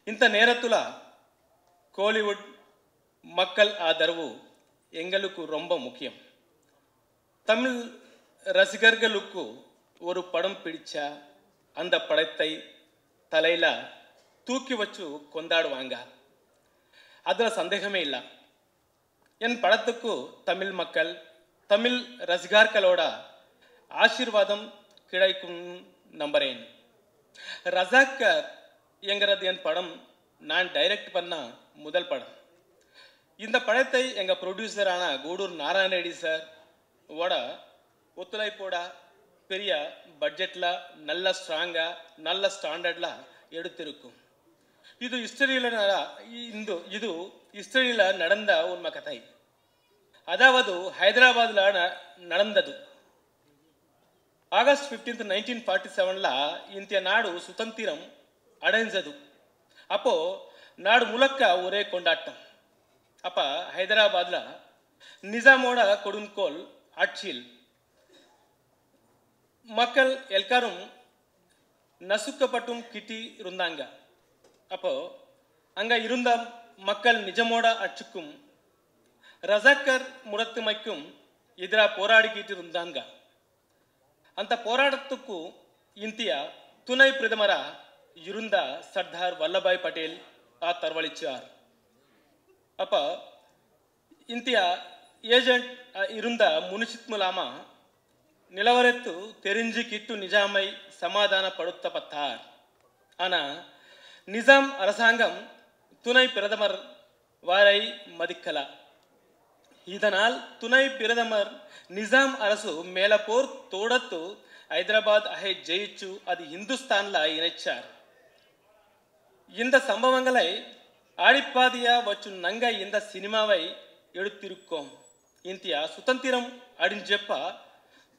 இந்த நேரத்தில் கோலிவுட் மக்கள் ஆதரவு எங்களுக்கு ரொம்ப முக்கியம். தமிழ் ரசிகர்களுக்கு ஒரு படம் பிடிச்சா அந்த படத்தை தலையில் தூக்கி வச்சு கொண்டாடுவாங்க. அதில் சந்தேகமே இல்லை. என் படத்துக்கு தமிழ் மக்கள், தமிழ் ரசிகர்களோட ஆசீர்வாதம் கிடைக்கும் நம்புறேன். ரஜாக்கர் என்கிறது என் படம் நான் டைரக்ட் பண்ண முதல் படம். இந்த படத்தை எங்கள் ப்ரொடியூசரான கூடூர் நாராயண ரெட்டி சார் ஓட ஒத்துழைப்போட பெரிய பட்ஜெட்டில் நல்ல ஸ்ட்ராங்காக நல்ல ஸ்டாண்டர்டில் எடுத்திருக்கும். இது ஹிஸ்டரியில் நடந்த உண்மை கதை. அதாவது ஹைதராபாத்தில் நடந்தது. ஆகஸ்ட் 15, 1947 இந்திய நாடு சுதந்திரம் அடைஞ்சது. அப்போது நாடு முழுக்க ஒரே கொண்டாட்டம். அப்போ ஹைதராபாத்தில் நிஜாமோட கொடுங்கோல் ஆட்சியில் மக்கள் எல்லாரும் நசுக்கப்பட்டும் கிட்டி இருந்தாங்க. அப்போ அங்கே இருந்த மக்கள் நிஜமோட ஆட்சிக்கும் ரஜாக்கர் முடத்துமைக்கும் எதிராக போராடிக்கிட்டு இருந்தாங்க. அந்த போராட்டத்துக்கு இந்தியா துணை பிரதமராக இருந்த சர்தார் வல்லபாய் பட்டேல் ஆதரவளிச்சார். அப்போ இந்தியா ஏஜென்ட் இருந்த முனிஷித்முலாமா நிலவரத்து தெரிஞ்சுக்கிட்டு நிஜாமை சமாதானப்படுத்தப்பட்டார். ஆனால் நிஜாம் அரசாங்கம் துணை பிரதமர் வாரை மதிக்கல. இதனால் துணை பிரதமர் நிஜாம் அரசு மேலே போர் தொடுத்து ஹைதராபாத் அஹை ஜெயிச்சு அது இந்துஸ்தானில் இணைச்சார். இந்த சம்பவங்களை ஆடிப்பாதியா வச்சு நாங்கள் இந்த சினிமாவை எடுத்திருக்கோம். இந்தியா சுதந்திரம் அடைஞ்சப்ப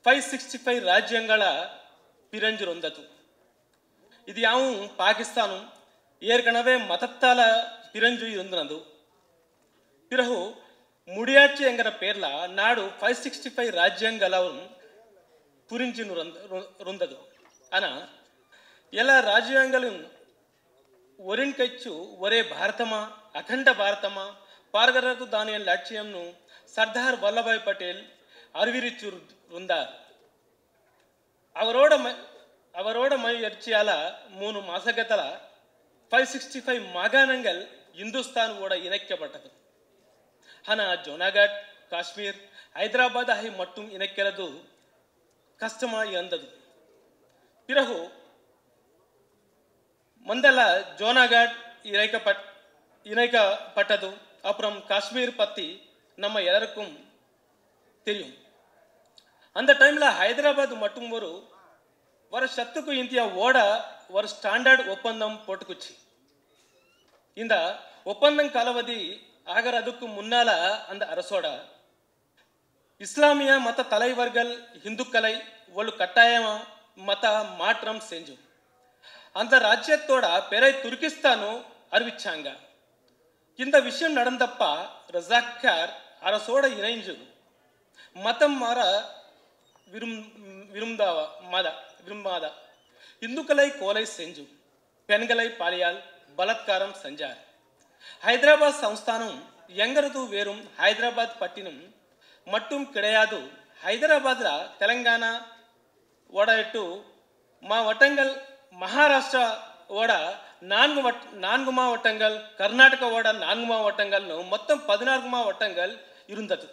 565 ராஜ்யங்கள பிரிஞ்சிருந்தது. இது யாவும் பாகிஸ்தானும் ஏற்கனவே மதத்தால பிரிஞ்சு இருந்தது. பிறகு முடியாட்சி என்கிற பேர்ல நாடு 565 ராஜ்யங்களும் புரிஞ்சு இருந்தது. ஆனால் எல்லா ராஜ்யங்களும் ஒருங்கிணைச்சு ஒரே భారతమా అఖండ భారతమా పాల్గొనకు దాని లక్ష్యంను సర్దార్ వల్లభాయ్ పటేల్ அறிவிச்சிருந்தார். அவரோட முயற்சியால 3 மாசத்துல 565 மாகாணங்கள் இந்துஸ்தானோட இணைக்கப்பட்டது. ஆனா ஜூனாகட், காஷ்மீர், ஹைதராபாத் ஆகிய மட்டும் இணைக்கிறது கஷ்டமா இருந்தது. பிறகு முதல்ல ஜூனாகட் இணைக்கப்பட்டது. அப்புறம் காஷ்மீர் பற்றி நம்ம எல்லாருக்கும் தெரியும். அந்த டைம்ல ஹைதராபாத் மட்டும் ஒரு வருஷத்துக்கு இந்தியாவோட ஒரு ஸ்டாண்டர்ட் ஒப்பந்தம் போட்டுக்குச்சு. இந்த ஒப்பந்தம் காலாவதி ஆகிறதுக்கு முன்னால அந்த அரசோட இஸ்லாமிய மத தலைவர்கள் இந்துக்களை ஒரு கட்டாயமா மத மாற்றம் செஞ்சு அந்த ராஜ்யத்தோட பேரை துர்கிஸ்தானு அறிவிச்சாங்க. இந்த விஷயம் நடந்தப்ப ரஜாக்கார் அரசோட இணைஞ்சு மதம் மாற விரும்பாத இந்துக்களை கொலை செஞ்சு பெண்களை பாலியல் பலாத்காரம் செஞ்சார். ஹைதராபாத் சம்ஸ்தானம் எங்கிறது வெறும் ஹைதராபாத் பட்டினம் மட்டும் கிடையாது. ஹைதராபாத்ல தெலங்கானா ஓட 8 மாவட்டங்கள், மகாராஷ்டிராவோட 4 மாவட்டங்கள், கர்நாடகாவோட 4 மாவட்டங்கள்னு மொத்தம் 14 மாவட்டங்கள் இருந்தது.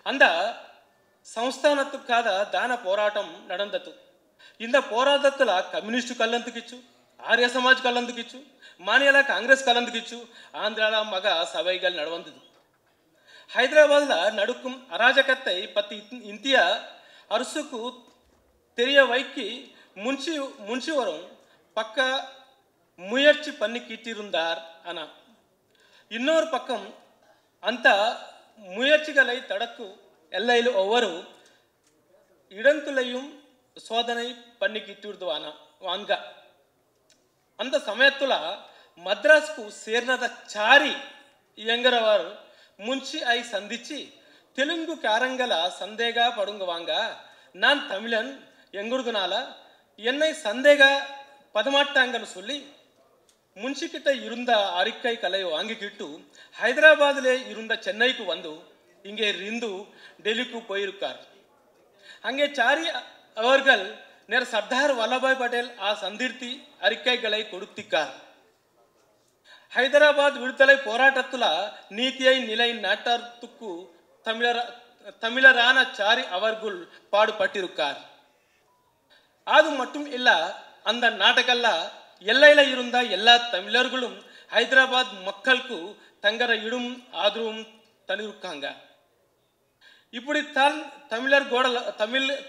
அந்த సంస్థానத்துக்காக தான போராட்டம் நடந்தது. இந்த போராட்டத்தில் கம்யூனிஸ்ட் கலந்துக்கிச்சு, ஆரிய சமாஜ் கலந்துக்கிச்சு, மாநில காங்கிரஸ் கலந்துக்கிச்சு, ஆந்திரால மக சபைகள் நடந்தது. ஹைதராபாத்ல நடக்கும் அராஜகத்தை பற்றி இந்திய அரசுக்கு தெரிய வைக்கி முன்சி வரும் பக்க முயற்சி பண்ணிக்கிட்டு இருந்தார். ஆனா இன்னொரு பக்கம் அந்த முயற்சிகளை தடுக்கும் எல்லையில் ஒவ்வொரு இடத்துலையும் சோதனை பண்ணிக்கிட்டு வாங்க. அந்த சமயத்துல மദ്രാஸ்க்கு சேர்ந்த சாரி என்கிறவர் முன்சி ஐ சந்திச்சு தெலுங்கு காரங்கள சந்தேக படுங்குவாங்க, நான் தமிழன் எங்கிறதுனால என்னை சந்தேக பதமாட்டாங்கன்னு சொல்லி முன்சி கிட்ட இருந்த அறிக்கைகளை வாங்கிக்கிட்டு ஹைதராபாத்ல இருந்த சென்னைக்கு வந்து இங்கே இருந்து டெல்லிக்கு போயிருக்கார். அங்கே சாரி அவர்கள் நேர சர்தார் வல்லபாய் பட்டேல் சந்திர்த்தி அறிக்கைகளை கொடுத்திருக்கார். ஹைதராபாத் விடுதலை போராட்டத்துல நீதியை நிலை நாட்டத்துக்கு தமிழரான சாரி அவர்கள் பாடுபட்டிருக்கார். அது மட்டும் இல்ல, அந்த நாட்டகல்ல எல்லையில இருந்த எல்லா தமிழர்களும் ஹைதராபாத் மக்களுக்கு தங்கர இடும் ஆதரவும் தனிருக்காங்க. இப்படித்தான்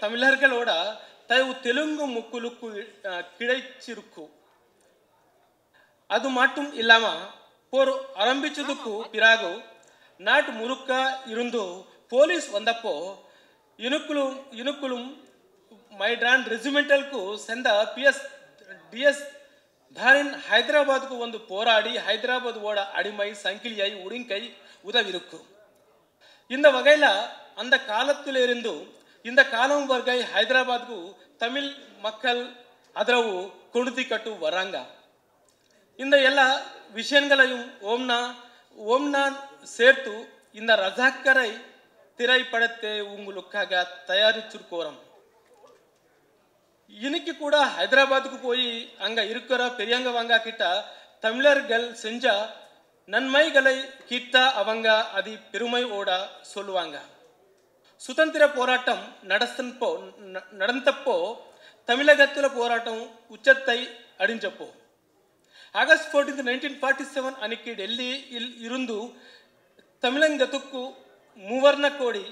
தமிழர்களோட தெலுங்கு முக்குலுக்கு கிடைச்சிருக்கும். அது மட்டும் இல்லாம போர் ஆரம்பிச்சதுக்கு பிறகு நாட்டு முழுக்க இருந்து போலீஸ் வந்தப்போ இனுக்குலும் மைட்ரான் ரெஜிமெண்டல்க்கு சேர்ந்த டிஎஸ் தாரின் ஹைதராபாத்க்கு வந்து போராடி ஹைதராபாத்தோட அடிமை சங்கிலியை உடுங்கை உதவிருக்கும். இந்த வகையில அந்த காலத்திலிருந்து இந்த காலம் வரை ஹைதராபாத்க்கு தமிழ் மக்கள் ஆதரவு கொடுத்துக்கிட்டு வராங்க. இந்த எல்லா விஷயங்களையும் ஓம்னா சேர்த்து இந்த ரஜாக்கரை திரைப்படத்தை உங்களுக்காக தயாரிச்சிருக்கோம். இன்னைக்கு கூட ஹைதராபாத்துக்கு போய் அங்க இருக்கிற பெரியவங்க கிட்ட தமிழர்கள் செஞ்ச நன்மைகளை கிட்ட அவங்க அது பெருமையோட சொல்லுவாங்க. சுதந்திர போராட்டம் நடந்தப்போ தமிழகத்தில் போராட்டம் உச்சத்தை அடைஞ்சப்போ ஆகஸ்ட் 14, 1947 அன்னைக்கு டெல்லியில் இருந்து தமிழகத்துக்கு மூவர்ண கோடி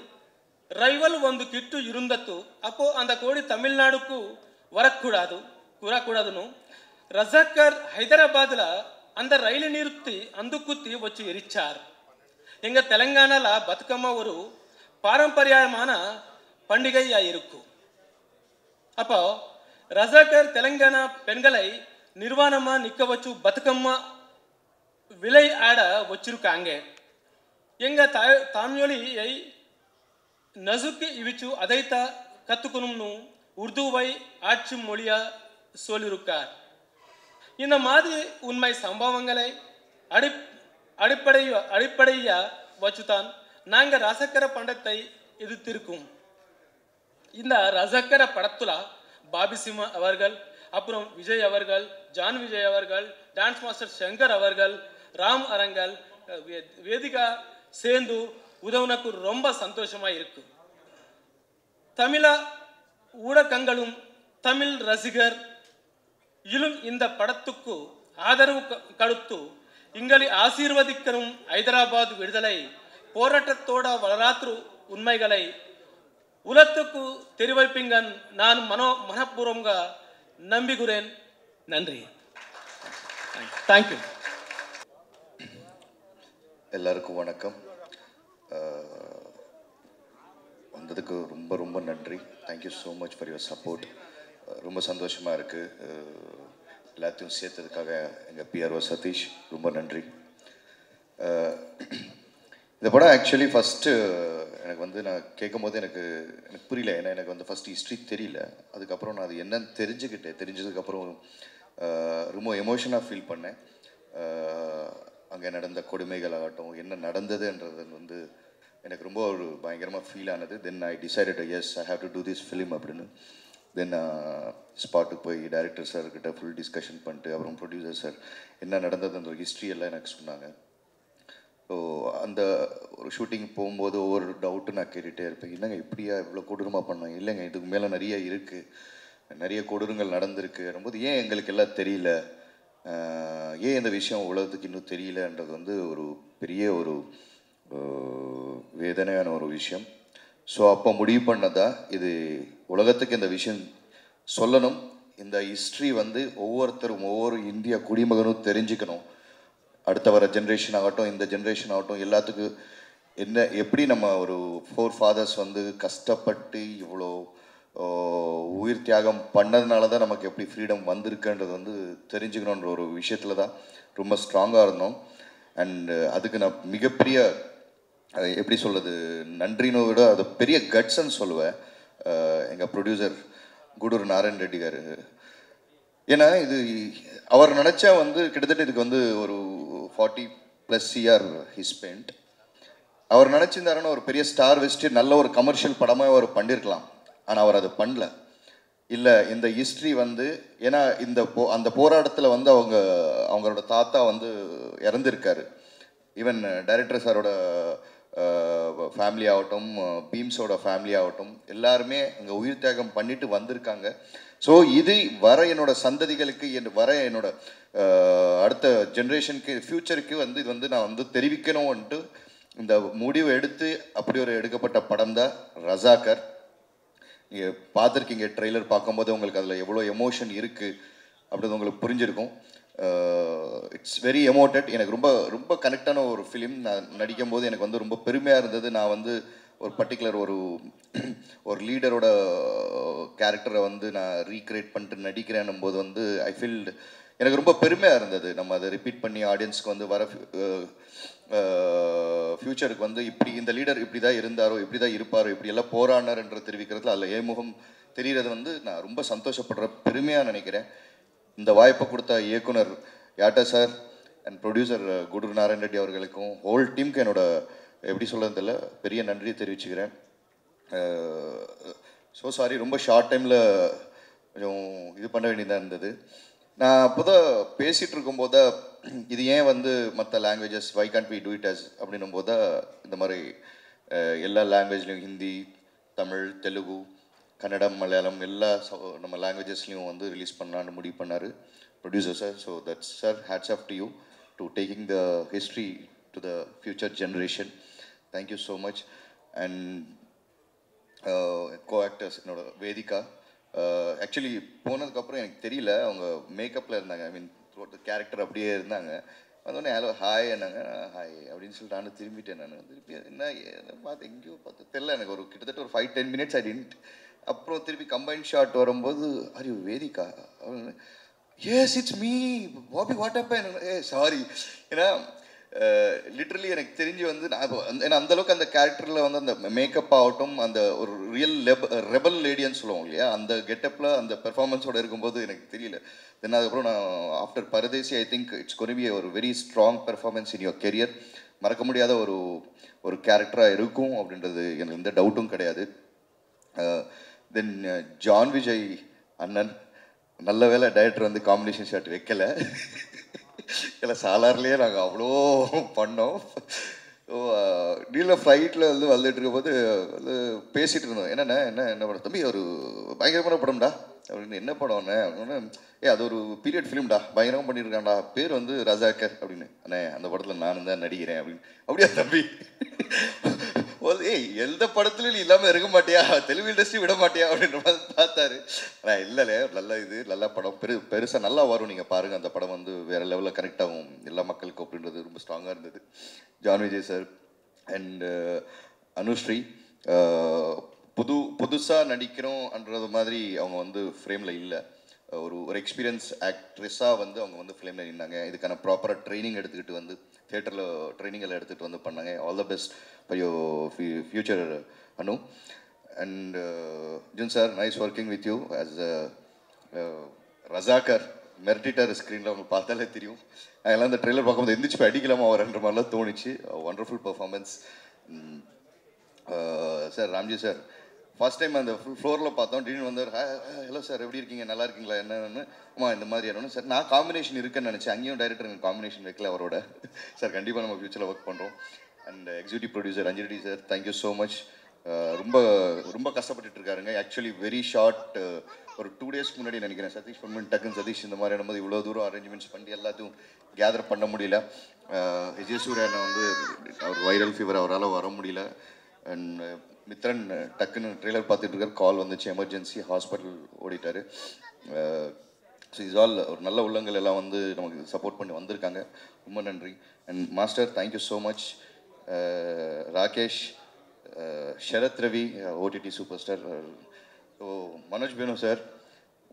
ರೈವಲ್ ಒಂದು ಕಿಟ್ಟು ಇರುಂದತ್ತು ಅಪ್ಪೋ ಅಂದ ಕೋಡಿ ತಮಿಳ್ನಾಡುಕು ಕೂರಕೂಡದುನು ரஜாக்கர் ஹைதராபாத்தில் அந்த ரயில் நிறுத்தி அந்துக்குத்தி வச்சு எரிச்சார். எங்கள் தெலங்கானால பத்துக்கம்மா ஒரு பாரம்பரியமான பண்டிகையாக இருக்கும். அப்போ ரஜாக்கர் தெலங்கானா பெண்களை நிர்வாணமாக நிற்க வச்சு பத்துக்கம்மா விளையாட வச்சிருக்காங்க. எங்கள் தாய்மொழியை நசுக்கி இவிச்சு அதைத்தான் கற்றுக்கணும்னு உருதுவை ஆட்சி மொழியாக சொல்லியிருக்கார். இந்த மாதிரி உண்மை சம்பவங்களை அடிப்படையாக வச்சுதான் நாங்கள் ரசக்கர படத்தை எதிர்த்திருக்கோம். இந்த ரசக்கர படத்தில் பாபி சிம்மா அவர்கள், அப்புறம் விஜய் அவர்கள், ஜான் விஜய் அவர்கள், டான்ஸ் மாஸ்டர் சங்கர் அவர்கள், ராம் அரங்கல், வேதிகா சேர்ந்து உதவுனக்கு ரொம்ப சந்தோஷமாக இருக்கும். தமிழ ஊடகங்களும் தமிழ் ரசிகர் இலும் இந்த படத்துக்கு ஆதரவு கடுத்து இங்களை ஆசீர்வதிக்கணும். ஹைதராபாத் விடுதலை போராட்டத்தோட வரலாற்று உண்மைகளை உலகத்துக்கு தெரிவிப்பீங்க நான் மனப்பூர்வங்க நம்புகிறேன். நன்றி. தேங்க்யூ. எல்லாருக்கும் வணக்கம். வந்ததுக்கு ரொம்ப ரொம்ப நன்றி. Thank you so much for your support. ரொம்ப சந்தோஷமாக இருக்குது. எல்லாத்தையும் சேர்த்ததுக்காக எங்கள் பிஆர்ஓ சதீஷ் ரொம்ப நன்றி. இந்த படம் ஆக்சுவலி ஃபஸ்ட்டு எனக்கு வந்து நான் கேட்கும் போது எனக்கு புரியல. ஏன்னா எனக்கு வந்து ஃபஸ்ட்டு ஹிஸ்ட்ரி தெரியல. அதுக்கப்புறம் நான் அது என்னன்னு தெரிஞ்சதுக்கப்புறம் ரொம்ப எமோஷனாக ஃபீல் பண்ணேன். அங்கே நடந்த கொடுமைகள் ஆகட்டும், என்ன நடந்ததுன்றது வந்து எனக்கு ரொம்ப ஒரு பயங்கரமாக ஃபீல் ஆனது. Then I decided as I have to do this film அப்படின்னு. தென் ஸ்பாட்டுக்கு போய் டைரக்டர் சார்கிட்ட ஃபுல் டிஸ்கஷன் பண்ணிட்டு அப்புறம் ப்ரொடியூசர் சார் என்ன நடந்ததுன்ற ஹிஸ்ட்ரி எல்லாம் எனக்கு சொன்னாங்க. ஸோ அந்த ஒரு ஷூட்டிங் போகும்போது ஒவ்வொரு டவுட்டு நான் கேட்டுகிட்டே இருப்பேன். என்னங்க இப்படியா இவ்வளோ கொடூரமாக பண்ணாங்க? இல்லைங்க இதுக்கு மேலே நிறைய இருக்குது, நிறைய கொடூரங்கள் நடந்திருக்கு வரும்போது ஏன் எங்களுக்கு எல்லாம் தெரியல, ஏன் இந்த விஷயம் உலகத்துக்கு இன்னும் தெரியலன்றது வந்து ஒரு பெரிய ஒரு வேதனையான ஒரு விஷயம். ஸோ அப்போ முடிவு பண்ணதா இது உலகத்துக்கு இந்த விஷயம் சொல்லணும். இந்த ஹிஸ்ட்ரி வந்து ஒவ்வொருத்தரும் ஒவ்வொரு இந்திய குடிமகனும் தெரிஞ்சுக்கணும். அடுத்த வர ஜென்ரேஷன் ஆகட்டும், இந்த ஜென்ரேஷன் ஆகட்டும், எல்லாத்துக்கும் என்ன எப்படி நம்ம ஒரு 4 ஃபாதர்ஸ் வந்து கஷ்டப்பட்டு இவ்வளோ உயிர் தியாகம் பண்ணதுனால தான் நமக்கு எப்படி ஃப்ரீடம் வந்திருக்குன்றது வந்து தெரிஞ்சுக்கணுன்ற ஒரு விஷயத்தில் தான் ரொம்ப ஸ்ட்ராங்காக இருந்தோம். அண்டு அதுக்கு நான் மிகப்பெரிய எப்படி சொல்கிறது நன்றினோ விட அது பெரிய கட்ஸ்ன்னு சொல்லுவேன் எங்கள் ப்ரொடியூசர் கூடூர் நாராயண் ரெட்டி காரு. ஏன்னா இது அவர் நினச்சா வந்து கிட்டத்தட்ட இதுக்கு வந்து ஒரு 40+ இயர் ஹி ஸ்பெண்ட். அவர் நினச்சிருந்தாருன்னா ஒரு பெரிய ஸ்டார் வச்சுட்டு நல்ல ஒரு கமர்ஷியல் படமாக அவர் பண்ணியிருக்கலாம். ஆனால் அவர் அதை பண்ணல. இல்லை இந்த ஹிஸ்ட்ரி வந்து ஏன்னா அந்த போராட்டத்தில் வந்து அவங்களோட தாத்தா வந்து இறந்துருக்காரு. ஈவன் டைரக்டர் சாரோட ஃபேமிலி ஆகட்டும், பீம்ஸோட ஃபேமிலி ஆகட்டும், எல்லாருமே இங்கே உயிர் தியாகம் பண்ணிட்டு வந்திருக்காங்க. ஸோ இது வர என்னோட சந்ததிகளுக்கு வர என்னோட அடுத்த ஜென்ரேஷனுக்கு ஃப்யூச்சருக்கு வந்து இது வந்து நான் வந்து தெரிவிக்கணும்ன்ட்டு இந்த முடிவு எடுத்து அப்படி ஒரு எடுக்கப்பட்ட படம் தான் ரஜாக்கர். நீங்கள் பார்த்துருக்கீங்க ட்ரெய்லர் பார்க்கும்போது உங்களுக்கு அதில் எவ்வளோ எமோஷன் இருக்குது அப்படின்றது உங்களுக்கு புரிஞ்சிருக்கும். It's very emoted. எனக்கு ரொம்ப ரொம்ப கனெக்டான ஒரு ஃபிலிம். நான் நடிக்கும் போது எனக்கு வந்து ரொம்ப பெருமையாக இருந்தது. நான் வந்து ஒரு பர்டிகுலர் ஒரு லீடரோட கேரக்டரை வந்து நான் ரீக்ரியேட் பண்ணிட்டு நடிக்கிறேன்னும் போது வந்து ஐ ஃபீல் எனக்கு ரொம்ப பெருமையாக இருந்தது. நம்ம அதை ரிப்பீட் பண்ணி ஆடியன்ஸ்க்கு வந்து வர ஃப்யூச்சருக்கு வந்து இப்படி இந்த லீடர் இப்படி தான் இருந்தாரோ, இப்படி தான் இருப்பாரோ, இப்படி எல்லாம் போராடினார்ன்ற தெரிவிக்கிறதுல அதில் ஏமுகம் தெரிகிறது வந்து நான் ரொம்ப சந்தோஷப்படுற பெருமையாக நினைக்கிறேன். இந்த வாய்ப்பை கொடுத்த இயக்குனர் யாட்டா sir and producer Gudur Narayan Reddy அவர்களுக்கும் ஹோல் டீமுக்கு என்னோட எப்படி சொல்கிறதில்ல பெரிய நன்றியை தெரிவிச்சுக்கிறேன். ஸோ சாரி ரொம்ப ஷார்ட் டைமில் கொஞ்சம் இது பண்ண வேண்டியதாக இருந்தது. நான் அப்போ தான் பேசிகிட்டு இருக்கும்போது இது ஏன் வந்து மற்ற languages why can't we do it as அப்படின்னும் போது இந்த மாதிரி எல்லா லாங்குவேஜ்லேயும் ஹிந்தி, தமிழ், தெலுங்கு, கன்னடம், மலையாளம் எல்லா நம்ம லாங்குவேஜஸ்லையும் வந்து ரிலீஸ் பண்ணலான்னு முடிவு பண்ணார் producer sir. So that's sir hats off to you to taking the history to the future generation. Thank you so much. And co actors என்னோட வேதிகா. ஆக்சுவலி போனதுக்கப்புறம் எனக்கு தெரியல, அவங்க மேக்கப்பில் இருந்தாங்க. ஐ மீன் கேரக்டர் அப்படியே இருந்தாங்க. வந்தோடனே ஹலோ ஹாய் என்னங்க, ஹாய் அப்படின்னு சொல்லிட்டு நானும் திரும்பிட்டேன். நான் திருப்பி என்ன பார்த்து எங்கேயோ பார்த்து தெரில எனக்கு, ஒரு கிட்டத்தட்ட ஒரு 5-10 minutes I didn't. அப்புறம் திருப்பி கம்பைன் ஷாட் வரும்போது are you Vedika? Yes it's me Bobby what happen. Sorry. ஏன்னா லிட்ரலி எனக்கு தெரிஞ்சு வந்து நான் ஏன்னா அந்தளவுக்கு அந்த கேரக்டரில் வந்து அந்த மேக்கப் ஆகட்டும், அந்த ஒரு ரியல் ரெபல் லேடின்னு சொல்லுவோம் இல்லையா, அந்த கெட்டப்பில் அந்த பெர்ஃபார்மன்ஸோடு இருக்கும்போது எனக்கு தெரியல. தென் அதுக்கப்புறம் நான் after Paradesi I think it's gone be ஒரு very strong performance in your career. மறக்க முடியாத ஒரு கேரக்டராக இருக்கும் அப்படின்றது எனக்கு எந்த டவுட்டும் கிடையாது. தென் ஜான் விஜய் அண்ணன், நல்ல வேளை டைரக்டர் வந்து காம்பினேஷன் ஷாட் வைக்கலை. இல்லை சாலார்லேயே நாங்கள் அவ்வளோ பண்ணோம். ஸோ டீலில் ஃப்ளைட்டில் வந்து வந்துட்டு இருக்கும்போது வந்து பேசிகிட்டு இருந்தோம். என்ன படம் தம்பி, ஒரு பயங்கரமான படம்டா அப்படின்னு. என்ன படம்ண்ணே அப்படின்னு. அது ஒரு பீரியட் ஃபிலிம்டா, பயங்கரமாக பண்ணியிருக்கான்டா, பேர் வந்து ரஜாக்கர் அப்படின்னு. அண்ணே அந்த படத்தில் நானும் தான் நடிக்கிறேன் அப்படின்னு. அப்படியா தம்பி? எந்த படத்துலையும் நீ இல்லாமல் இருக்க மாட்டியா, தெலுங்கு இண்டஸ்ட்ரி விட மாட்டியா அப்படின்ற மாதிரி பார்த்தாரு. ஆனால் இல்லைல்ல, நல்ல படம், பெருசாக நல்லா வரும், நீங்கள் பாருங்கள். அந்த படம் வந்து வேறு லெவலில் கனெக்ட் ஆகும் எல்லா மக்களுக்கும் அப்படின்றது ரொம்ப ஸ்ட்ராங்காக இருந்தது. John Vijay sir and Anusree புதுசாக நடிக்கிறோம்ன்றது மாதிரி அவங்க வந்து ஃப்ரேமில் இல்லை. ஒரு எக்ஸ்பீரியன்ஸ் ஆக்ட்ரஸாக வந்து அவங்க வந்து ஃபிலிமில் நின்னாங்க. இதுக்கான ப்ராப்பராக ட்ரைனிங் எடுத்துக்கிட்டு வந்து தியேட்டரில் ட்ரைனிங் எல்லாம் எடுத்துகிட்டு வந்து பண்ணாங்க. All the best for your future Anu. And ஜுன் sir, nice working with you as Razakar. மெர்டிட்டர் ஸ்க்ரீனில் அவங்க பார்த்தாலே தெரியும். அதெல்லாம் அந்த ட்ரெய்லர் பார்க்கும்போது எந்திரிச்சு போய் அடிக்கலாமா வரன்ற மாதிரிலாம் தோணுச்சு. Wonderful performance. Sir Ramji sir, first time அந்த ஃப்ளோரில் பார்த்தோம், திடீர்னு வந்தார். ஹலோ சார் எப்படி இருக்கீங்க, நல்லா இருக்கீங்களா, என்னன்னு. இந்த மாதிரி என்னன்னு சார், நான் காம்பினேஷன் இருக்குன்னு நினச்சேன். அங்கேயும் டைரக்டர் எனக்கு காம்பினேஷன் வைக்கல அவரோட. சார் கண்டிப்பாக நம்ம ஃபியூச்சரில் ஒர்க் பண்ணுறோம். And executive producer Anjali sir, thank you so much. ரொம்ப கஷ்டப்பட்டுட்டு இருக்காருங்க. ஆக்சுவலி வெரி ஷார்ட், ஒரு 2 days முன்னாடி நினைக்கிறேன், சதீஷ் பொன்மன் டக்குன்னு சதீஷ் இந்த மாதிரி போது இவ்வளோ தூரம் அரேஞ்ச்மெண்ட்ஸ் பண்ணி எல்லாத்தையும் கேதர் பண்ண முடியல. விஜய் சூர்யா வந்து அவர் வைரல் ஃபீவர், அவரால் வர முடியல. அண்ட் மித்ரன் டக்குன்னு ட்ரெய்லர் பார்த்துட்டு இருக்கார், கால் வந்துச்சு, எமர்ஜென்சி ஹாஸ்பிட்டல் ஓடிட்டார். ஸோ இஸ் ஆல் ஒரு நல்ல உள்ளங்கள் எல்லாம் வந்து நமக்கு சப்போர்ட் பண்ணி வந்திருக்காங்க. ரொம்ப நன்றி. And master thank you so much. Rakesh, Sharath Ravi, OTT super star. So Manoj Benu sir,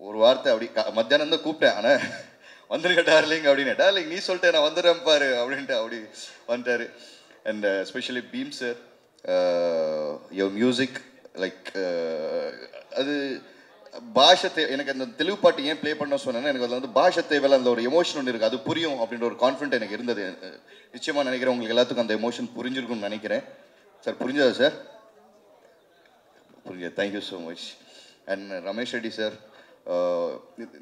ஒரு வார்த்தை அப்படி மத்தியானம் தான் கூப்பிட்டேன், ஆனால் வந்துருங்க டார்லிங் அப்படின்னு. டார்லிங் நீ சொல்லிட்டேன், நான் வந்துடுறேன் பாரு அப்படின்ட்டு அப்படி வந்துட்டார். And especially Bheem sir, your music like அது பாஷை எனக்கு அந்த தெலுங்கு பாட்டு ஏன் ப்ளே பண்ண சொன்னேன்னா, எனக்கு அதில் வந்து பாஷை தேவையில்ல, அந்த ஒரு எமோஷன் ஒன்று இருக்குது, அது புரியும் அப்படின்ற ஒரு கான்ஃபிடென்ட் எனக்கு இருந்தது. நிச்சயமாக நினைக்கிறேன் உங்களுக்கு எல்லாத்துக்கும் அந்த எமோஷன் புரிஞ்சிருக்கும்னு நினைக்கிறேன். சார் புரிஞ்சதா சார்? புரிஞ்சது. Thank you so much. And Ramesh Reddy sir,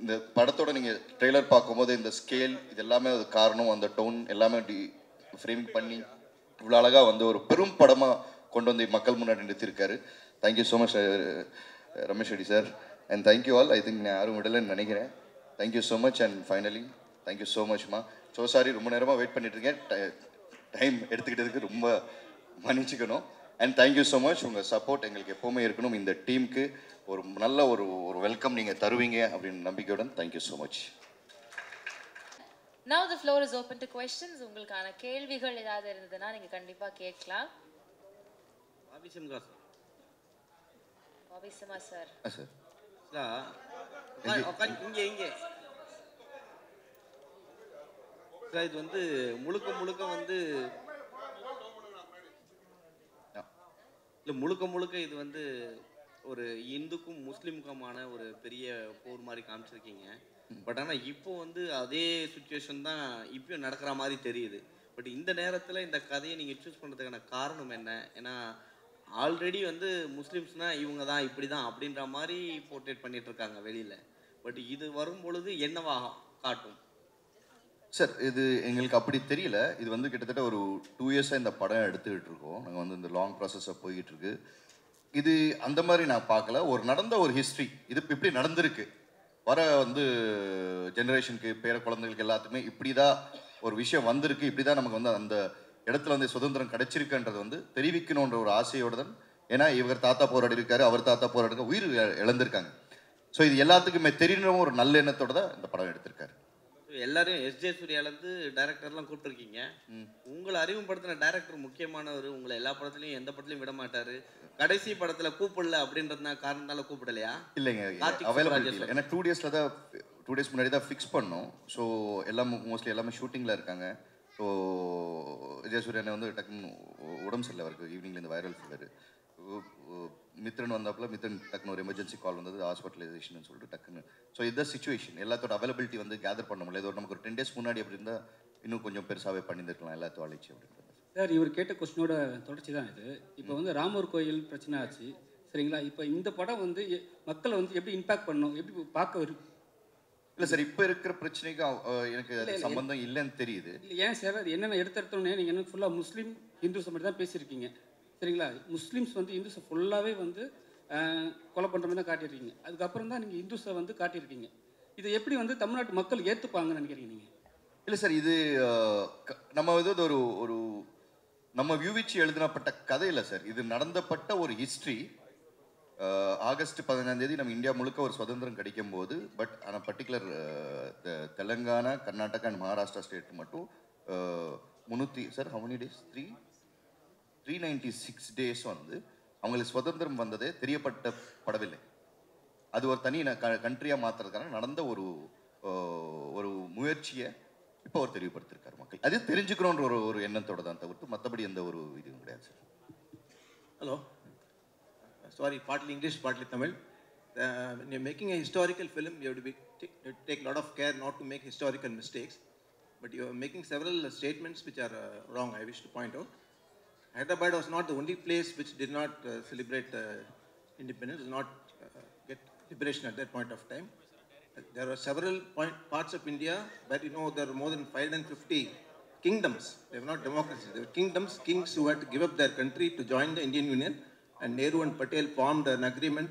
இந்த படத்தோட நீங்கள் ட்ரெய்லர் பார்க்கும்போது இந்த ஸ்கேல் இது எல்லாமே அது காரணம், அந்த டோன் எல்லாமே ஃப்ரேமிங் பண்ணி இவ்வளோ அழகாக வந்து ஒரு பெரும் படமாக கொண்டு வந்து மக்கள் முன்னாடி நிறுத்திருக்காரு. Thank you so much Ramesh Reddy sir. And thank you all. I think நான் யாரும் விடலைன்னு நினைக்கிறேன். Thank you so much. And finally thank you so மச்மா. ஸோ சாரி, ரொம்ப நேரமாக வெயிட் பண்ணிட்டு இருக்கேன், டைம் எடுத்துக்கிட்டதுக்கு ரொம்ப மன்னிச்சுக்கணும். And thank you so much. உங்கள் சப்போர்ட் எங்களுக்கு எப்போவுமே இருக்கணும். இந்த டீமுக்கு ஒரு நல்ல ஒரு வெல்கம் நீங்கள் தருவீங்க அப்படின்னு நம்பிக்கையுடன் thank you so much. Now the floor is open to questions. உங்களுக்கான கேள்விகள் ஏதாவது இருந்ததுன்னா நீங்க கண்டிப்பா கேட்கலாம். Bobby Simha sir. Bobby Simha sir. Sir. இங்கே சார், இது வந்து முழுக்க வந்து இல்லை, முழுக்க இது வந்து ஒரு இந்துக்கும் முஸ்லீமுக்குமான ஒரு பெரிய போர் மாதிரி காமிச்சிருக்கீங்க. பட் ஆனால் இப்போ வந்து அதே சுச்சுவேஷன் தான் இப்பயும் நடக்கிற மாதிரி தெரியுது. பட் இந்த நேரத்தில் இந்த கதையை நீங்கள் சூஸ் பண்ணுறதுக்கான காரணம் என்ன? ஏன்னா ஆல்ரெடி வந்து முஸ்லீம்ஸ்னால் இவங்க தான் இப்படி தான் அப்படின்ற மாதிரி போர்ட்ரேட் பண்ணிட்டு இருக்காங்க வெளியில். பட் இது வரும் பொழுது என்னவா காட்டும் சார்? இது எங்களுக்கு அப்படி தெரியல. இது வந்து கிட்டத்தட்ட ஒரு 2 years இந்த படம் எடுத்துக்கிட்டு இருக்கோம். நாங்கள் வந்து இந்த லாங் ப்ராசஸாக போய்கிட்டு இருக்கு. இது அந்த மாதிரி நான் பார்க்கல. ஒரு நடந்த ஒரு ஹிஸ்ட்ரி, இது இப்படி நடந்திருக்கு, வர வந்து ஜெனரேஷனுக்கு பேர குழந்தைகளுக்கு எல்லாத்துக்குமே இப்படி தான் ஒரு விஷயம் வந்திருக்கு, இப்படி தான் நமக்கு வந்து அந்த இடத்துல வந்து சுதந்திரம் கிடைச்சிருக்குன்றது வந்து தெரிவிக்கணுன்ற ஒரு ஆசையோடு தான் ஏன்னா இவர் தாத்தா போராடி இருக்காரு, அவர் தாத்தா போராடி உயிர் இழந்திருக்காங்க. ஸோ இது எல்லாத்துக்குமே தெரியணும் ஒரு நல்ல எண்ணத்தோட தான் இந்த படம் எடுத்திருக்காரு. எல்லாரும் எஸ்ஜே சூர்யாலேருந்து டைரக்டர்லாம் கூப்பிட்டுருக்கீங்க. உங்களை அறிமுகப்படுத்தின டைரக்டர் முக்கியமானவர். உங்களை எல்லா படத்துலையும் எந்த படத்துலையும் விட மாட்டார். கடைசி படத்தில் கூப்பிடல அப்படின்றதுனா காரணத்தால கூப்பிடலையா? இல்லைங்க, அவைலபிலிட்டி இல்லை. ஏன்னா 2 டேஸ் முன்னாடி தான் ஃபிக்ஸ் பண்ணோம். ஸோ எல்லாம் மோஸ்ட்லி எல்லாமே ஷூட்டிங்கில் இருக்காங்க. ஸோ விஜய் சூர்யானை வந்து டக்குன்னு உடம்பு சரியில்லை அவருக்கு, ஈவினிங்லேருந்து வைரல் ஃபீவர். மித்ரன் வந்தாப்புல மித்ரன் டக்குன்னு ஒரு எமர்ஜென்சி கால் வந்தது, ஹாஸ்பிட்டலைசேஷன் சொல்லிட்டு டக்குன்னு. ஸோ இதுதான் சுச்சுவேஷன். எல்லாத்தோட அவைலபிலிட்டி வந்து கேதர் பண்ண முடியல. இது நமக்கு ஒரு 10 days முன்னாடி அப்படி இருந்தால் இன்னும் கொஞ்சம் பெருசாகவே பண்ணியிருக்கலாம் எல்லாத்தையும் அழைச்சி அப்படின்றது. சார், இவர் கேட்ட கொஸ்டினோட தொடர்ச்சி தான் இது. இப்போ வந்து ராமர் கோயில் பிரச்சனை ஆச்சு, சரிங்களா? இப்போ இந்த படம் வந்து மக்களை வந்து எப்படி இம்பாக்ட் பண்ணணும், எப்படி பார்க்க வரும்? இல்லை சார், இப்போ இருக்கிற பிரச்சனைக்கு எனக்கு அது சம்பந்தம் இல்லைன்னு தெரியுது. இல்லை ஏன் சார், அது என்னென்ன எடுத்துட்டோன்னே நீங்கள் என்ன ஃபுல்லாக முஸ்லீம் ஹிந்துஸை மட்டும் தான் பேசியிருக்கீங்க, சரிங்களா? முஸ்லீம்ஸ் வந்து இந்துஸை ஃபுல்லாகவே வந்து கொலை பண்ணுற மாதிரி தான் காட்டியிருக்கீங்க. அதுக்கப்புறம் தான் நீங்கள் இந்துஸை வந்து காட்டியிருக்கீங்க. இதை எப்படி வந்து தமிழ்நாட்டு மக்கள் ஏற்றுப்பாங்கன்னு நினைக்கிறீங்க நீங்கள்? இல்லை சார், இது நம்ம இது ஒரு ஒரு நம்ம வியூவிச்சு எழுதினப்பட்ட கதை இல்லை சார். இது நடந்தப்பட்ட ஒரு ஹிஸ்ட்ரி. ஆகஸ்ட் 15 நம்ம இந்தியா முழுக்க ஒரு சுதந்திரம் கிடைக்கும் போது, பட் ஆனால் particular Telangana, Karnataka and Maharashtra state மட்டும் 300 sir how many days 396 days வந்து அவங்களுக்கு சுதந்திரம் வந்ததே தெரியப்படவில்லை. அது ஒரு தனி கண்ட்ரியாக மாற்றுறதுக்கான நடந்த ஒரு ஒரு முயற்சியை இப்போ அவர் தெரியப்படுத்திருக்காரு மக்கள். அது தெரிஞ்சுக்கணுன்ற ஒரு எண்ணத்தோட தான் தவிர்த்து மற்றபடி எந்த ஒரு இதுவும் கிடையாது sir. Hello, sorry, partly English, partly Tamil. When you're making a historical film, you have to take a lot of care not to make historical mistakes. But you are making several statements which are wrong, I wish to point out. Hyderabad was not the only place which did not celebrate independence, did not get liberation at that point of time. There were several parts of India where there were more than 550 kingdoms. They were not democracies. They were kingdoms, kings who had to give up their country to join the Indian Union. And Nehru and Patel formed an agreement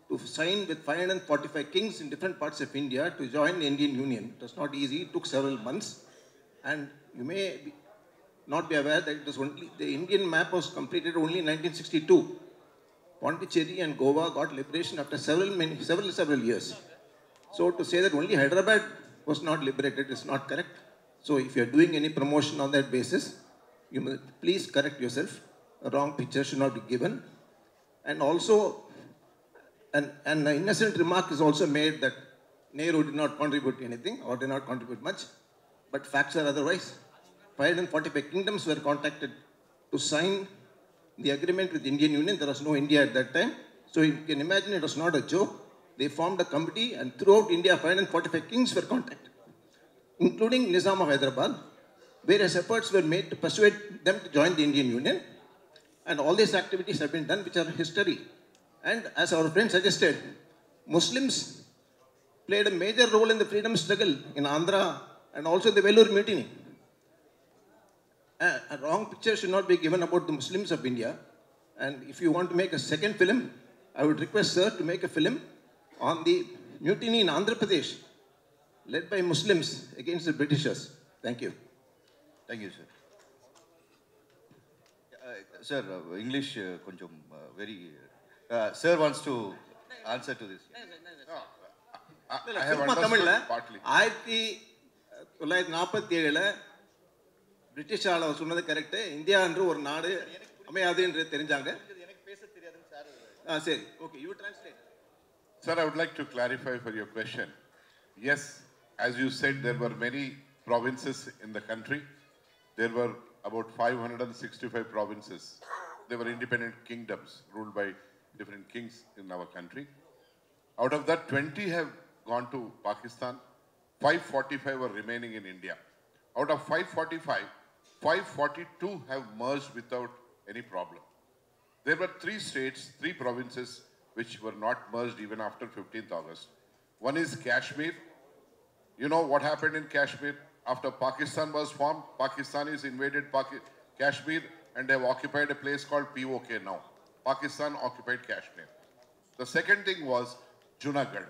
to sign with 545 kings in different parts of India to join the Indian Union. It was not easy. It took several months. And you may not be aware that it was only the Indian map was completed only in 1962. Pondicherry and Goa got liberation after several years. So to say that only Hyderabad was not liberated is not correct. So if you are doing any promotion on that basis, you must please correct yourself. A wrong picture should not be given. And also, an innocent remark is also made that Nehru did not contribute anything or did not contribute much. But facts are otherwise. 545 kingdoms were contacted to sign the agreement with the Indian Union. There was no India at that time. So you can imagine it was not a joke. They formed a committee and throughout India 545 kings were contacted, including Nizam of Hyderabad. Various efforts were made to persuade them to join the Indian Union. And all these activities have been done which are history. And as our friend suggested, Muslims played a major role in the freedom struggle in Andhra and also the Vellore Mutiny. A wrong picture should not be given about the Muslims of India. And if you want to make a second film, I would request sir to make a film on the mutiny in Andhra Pradesh led by Muslims against the Britishers. Thank you. Thank you, sir. Sir, English konjam very sir wants to answer to this. I have understood partly. 1947 British ஆள சொன்னது correct. India என்று ஒரு நாடு அமையாது என்று தெரிஞ்சாங்க. சரி, okay, you translate. Sir, I would like to clarify for your question. Yes, as you said, there were many provinces in the country. There were about 565 provinces. They were independent kingdoms ruled by different kings in our country. Out of that, 20 have gone to Pakistan. 545 were remaining in India. Out of 545, 542 have merged without any problem. There were 3 states, 3 provinces which were not merged even after 15th August. One is Kashmir. You know what happened in Kashmir? After Pakistan was formed, Pakistanis invaded Kashmir and have occupied a place called POK now. Pakistan occupied Kashmir. The second thing was Junagadh.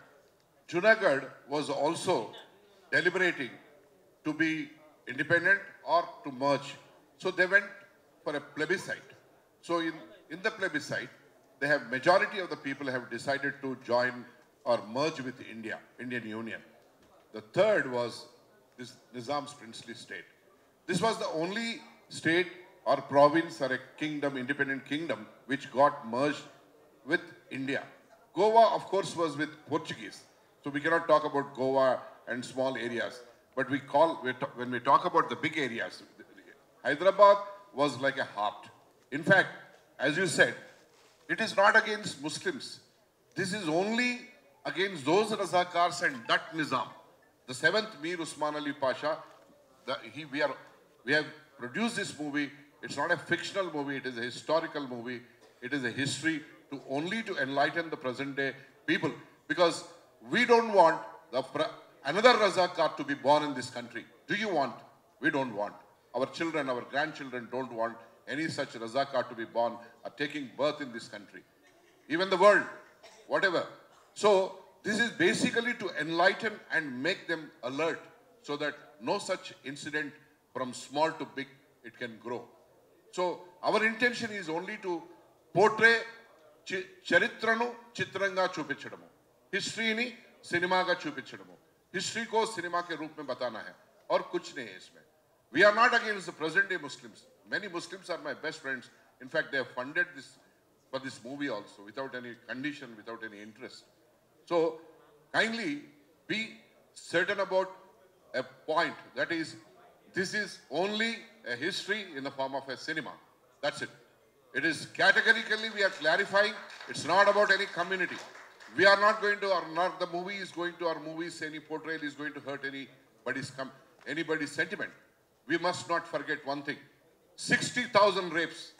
Junagadh was also deliberating to be independent or to merge. So they went for a plebiscite. So in in the plebiscite, they have majority of the people have decided to join or merge with India, Indian Union. The third was this Nizam's princely state. This was the only state or province or a kingdom, independent kingdom, which got merged with India. Goa, of course, was with Portuguese. So we cannot talk about Goa and small areas. But when we talk about the big areas, Hyderabad was like a heart. In fact, as you said, it is not against Muslims. This is only against those Razakars and that Nizam. The 7th Mir Usman Ali Pasha, we have produced this movie. It's not a fictional movie, it is a historical movie. It is a history only to enlighten the present day people. Because we don't want another Razakar to be born in this country. Do you want? We don't want. Our children, our grandchildren don't want any such Razakar to be born or taking birth in this country. Even the world, whatever. So this is basically to enlighten and make them alert so that no such incident from small to big, it can grow. So our intention is only to portray Charitranu Chitranga Chupichadamu. History ni cinema ka chupichadamu. History ko cinema ke roop mein batana hai. Aur kuch nahi hai isme. We are not against the present day Muslims. Many Muslims are my best friends. In fact, they have funded this for this movie also without any condition, without any interest. So kindly be certain about a point, that is, this is only a history in the form of a cinema. That's it. It is categorically, we are clarifying, it's not about any community. We are not going to, or not the movie is going to, our movies, any portrayal is going to hurt anybody's sentiment. We must not forget one thing. 60,000 rapes,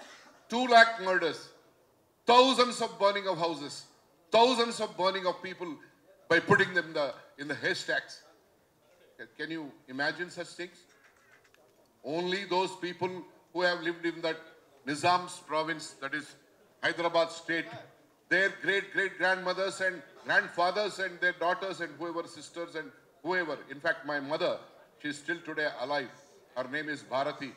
2 lakh murders, thousands of burning of houses, thousands of burning of people by putting them in the haystacks. Can you imagine such things? Only those people who have lived in that Nizam's province, that is Hyderabad state, their great-great-grandmothers and grandfathers and their daughters and whoever, sisters and whoever. In fact, my mother, she is still today alive. Her name is Bharati.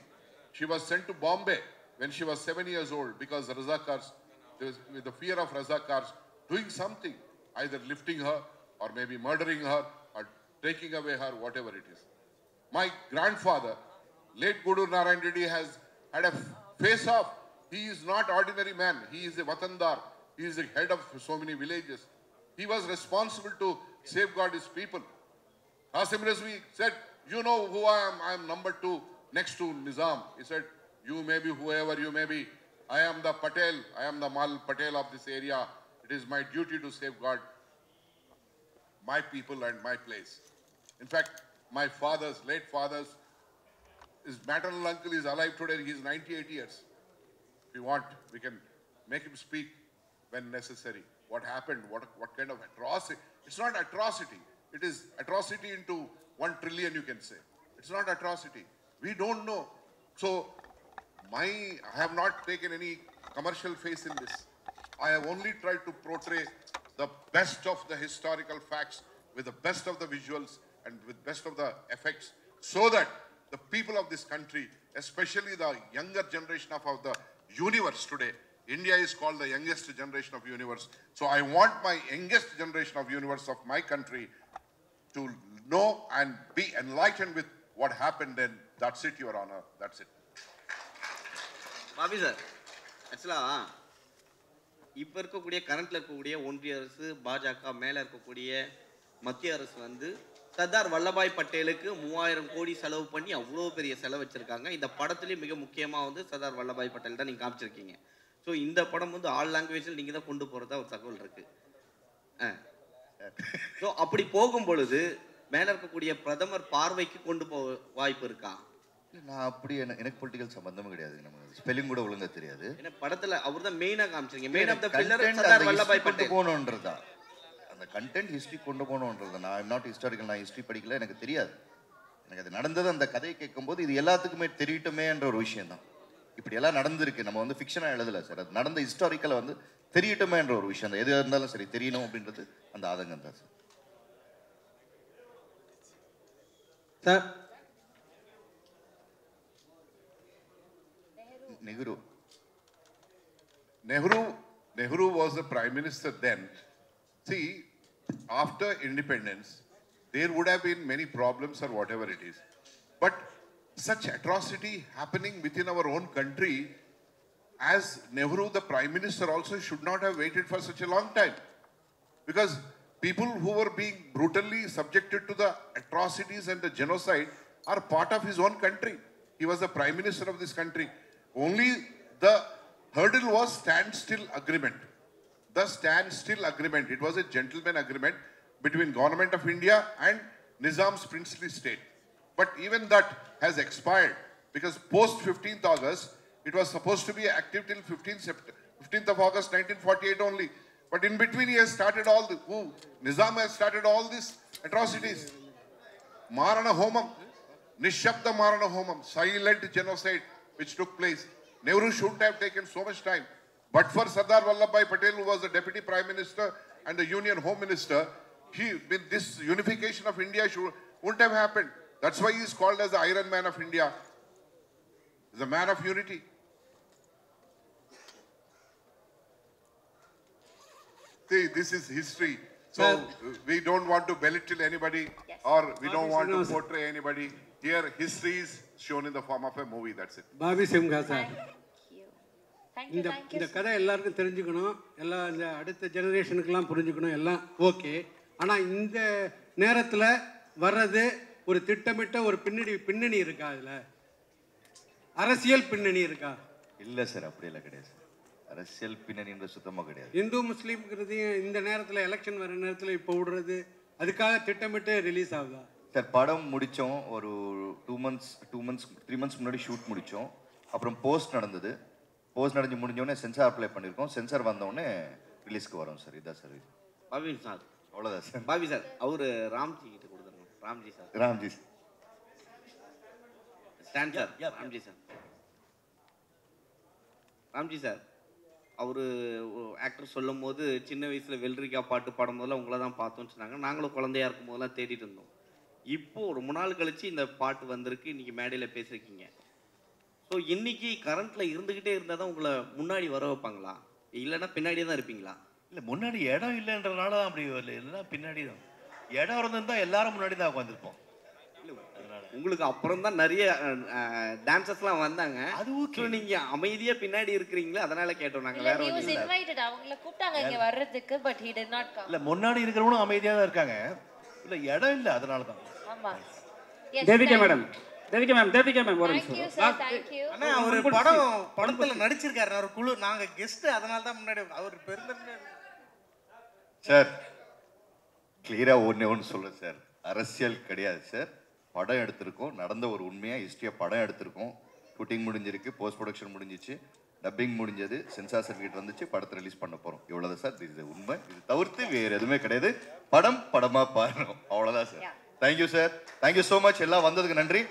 She was sent to Bombay when she was 7 years old because the Razakars, with the fear of Razakars, doing something, either lifting her or maybe murdering her or taking away her, whatever it is. My grandfather, late Gudu Narayan Reddy, has had a face-off. He is not ordinary man. He is a Watandar. He is the head of so many villages. He was responsible to safeguard his people. Qasim Rizvi said, you know who I am? I am number 2 next to Nizam. He said, you may be whoever you may be. I am the Patel. I am the Mal Patel of this area. It is my duty to safeguard my people and my place. In fact, my late father's, his maternal uncle is alive today. He is 98 years. If you want, we can make him speak when necessary. What happened? What kind of atrocity? It's not atrocity. It is atrocity into 1 trillion, you can say. It's not atrocity. We don't know. So, I have not taken any commercial face in this. I have only tried to portray the best of the historical facts with the best of the visuals and with best of the effects so that the people of this country, especially the younger generation of the universe today, India is called the youngest generation of universe. So I want my youngest generation of universe of my country to know and be enlightened with what happened then. That's it, Your Honor. That's it. Bobby sir, ஆக்சுவலாக இப்போ இருக்கக்கூடிய கரண்ட்டில் இருக்கக்கூடிய ஒன்றிய அரசு, பாஜக மேலே இருக்கக்கூடிய மத்திய அரசு வந்து சர்தார் வல்லபாய் பட்டேலுக்கு 3000 கோடி செலவு பண்ணி அவ்வளோ பெரிய செலவு வச்சுருக்காங்க. இந்த படத்துலேயும் மிக முக்கியமாக வந்து சர்தார் வல்லபாய் பட்டேல் தான் நீங்கள் காமிச்சிருக்கீங்க. ஸோ இந்த படம் வந்து ஆல் லாங்குவேஜில் நீங்கள் தான் கொண்டு போகிறதா ஒரு தகவல் இருக்குது. ஸோ அப்படி போகும் பொழுது மேலே இருக்கக்கூடிய பிரதமர் பார்வைக்கு கொண்டு போக வாய்ப்பு இருக்கா? நான் அப்படி எனக்கு பொலிட்டிக்கல் சம்பந்தமும் கிடையாது. நமக்கு ஸ்பெல்லிங் கூட ஒழுங்கா தெரியாது. ஏன்னா படத்தில் அவர் தான் மெயினாக காமிச்சிருக்கீங்க. Main of the pillar Sardar Vallabhbhai Patel போகணுன்றதா, அந்த கண்டென்ட் ஹிஸ்ட்ரி கொண்டு போகணுன்றது. நான் ஐம் நாட் ஹிஸ்டாரிக்கல், நான் ஹிஸ்ட்ரி படிக்கல, எனக்கு தெரியாது. எனக்கு அது நடந்தது, அந்த கதையை கேட்கும்போது இது எல்லாத்துக்குமே தெரியட்டுமேன்ற ஒரு விஷயம் தான். இப்படி எல்லாம் நடந்திருக்கு, நம்ம வந்து ஃபிக்ஷனாக எழுதலை சார். அது நடந்த ஹிஸ்டாரிக்கலை வந்து தெரியட்டுமேன்ற ஒரு விஷயம் தான். எது இருந்தாலும் சரி தெரியணும் அப்படின்றது அந்த ஆதங்கம் தான் sir. Sir Nehru was the Prime Minister then. See, after independence, there would have been many problems or whatever it is. But such atrocity happening within our own country, as Nehru, the Prime Minister, also should not have waited for such a long time. Because people who were being brutally subjected to the atrocities and the genocide are part of his own country. He was the Prime Minister of this country. Only the hurdle was standstill agreement. The standstill agreement. It was a gentleman agreement between Government of India and Nizam's princely state. But even that has expired because post 15th August, it was supposed to be active till 15th of August 1948 only. But in between he has started all the, Nizam has started all these atrocities. Marana Homam, Nishabda Marana Homam, silent genocide which took place. Nehru shouldn't have taken so much time. But for Sardar Vallabhbhai Patel, who was the Deputy Prime Minister and the Union Home Minister, this unification of India wouldn't have happened. That's why he is called as the Iron Man of India. He's a man of unity. See, this is history. So we don't want to belittle anybody or we don't want to portray anybody. Here, history is shown in the form of a movie. That's it. Bobby Simha sir Thank you. இந்த கதை எல்லாருக்கும் தெரிஞ்சுக்கணும், எல்லாம் இந்த அடுத்த ஜெனரேஷனுக்கெல்லாம் புரிஞ்சுக்கணும், எல்லாம் okay. ஆனால் இந்த நேரத்தில் வர்றது ஒரு திட்டமிட்ட ஒரு பின்னணி இருக்கா? அதில் அரசியல் பின்னணி இருக்கா? இல்லை சார், அப்படியெல்லாம் கிடையாது சார். அரசியல் பின்னணின்ற சுத்தமாக கிடையாது. இந்து முஸ்லீம்ங்கிறதையும் இந்த நேரத்தில் எலெக்ஷன் வர நேரத்தில் இப்போ விடுறது அதுக்காக திட்டமிட்டு ரிலீஸ் ஆகுதா? சார், படம் முடித்தோம், ஒரு 3 months முன்னாடி ஷூட் முடித்தோம். அப்புறம் போஸ்ட் நடந்தது. போஸ்ட் நடந்து முடிஞ்சோடனே சென்சார் அப்ளை பண்ணியிருக்கோம். சென்சார் வந்தோடனே ரிலீஸ்க்கு வரோம் சார். இதான் சார். பாபி சார், அவ்வளோதான் சார். பாபி சார், அவர் ராம்ஜி கிட்ட கொடுத்துருங்க. Ramji sir, Ramji stand sir, Ramji sir, Ramji sir, அவர் ஆக்டர் சொல்லும் போது சின்ன வயசில் வெள்ளரிக்கா பாட்டு பாடும்போதெல்லாம் உங்களை தான் பார்த்தோன்னு சொன்னாங்க. நாங்களும் குழந்தையா இருக்கும் போதெல்லாம் தேடிட்டு இருந்தோம். இப்போது ரொம்ப நாள் கழித்து இந்த பாட்டு வந்திருக்கு, இன்றைக்கி மேடையில் பேசியிருக்கீங்க. ஸோ இன்றைக்கி கரண்ட்டில் இருந்துக்கிட்டே இருந்தால் தான் உங்களை முன்னாடி வர வைப்பாங்களா, இல்லைன்னா பின்னாடியே தான் இருப்பீங்களா? இல்லை, முன்னாடி இடம் இல்லைன்றதுனால தான் அப்படி வரல, இல்லைன்னா பின்னாடி தான். இடம் இருந்திருந்தால் எல்லாரும் முன்னாடி தான் உட்காந்துருப்போம். உங்களுக்கு அப்புறம் தான் நிறைய டான்சர்ஸ்லாம் வந்தாங்க. அது ஓகே, நீங்கள் அமைதியாக பின்னாடி இருக்கிறீங்களா, அதனால கேட்டோம் நாங்கள். வேற He was invited. அவங்கள கூப்பிட்டாங்க இங்க வர்றதுக்கு, but he did not come. இல்லை, முன்னாடி இருக்கிறவங்களும் அமைதியாக தான் இருக்காங்க. இல்லை, இடம் இல்லை, அதனால தான். ஆமா. தேவிகா மேடம், தேவிகா மேம் ஒரு Thank you sir, thank you. அண்ணா, அவர் படத்துல நடிச்சிருக்காரு. அவர் குழு, நாங்க கெஸ்ட், அதனால தான் முன்னாடி அவர் பெருந்தன்மை. சார், கிளியராக ஒன்று சொல்கிறேன் சார். அரசியல் கிடையாது சார். படம் எடுத்திருக்கோம், நடந்த ஒரு உண்மையாக ஹிஸ்ட்ரியாக படம் எடுத்திருக்கோம். ஷூட்டிங் முடிஞ்சிருக்கு, போஸ்ட் ப்ரொடக்ஷன் முடிஞ்சிச்சு, டப்பிங் முடிஞ்சது, சென்சார் சர்டிஃபிகேட் வந்துச்சு, படத்தை ரிலீஸ் பண்ண போகிறோம். இவ்வளோதான் சார். இது உண்மை. இது தவிர்த்து வேறு எதுவுமே கிடையாது. படமாக பாருணும், அவ்வளோதான் sir. Thank you sir, thank you so much. எல்லாம் வந்ததுக்கு நன்றி.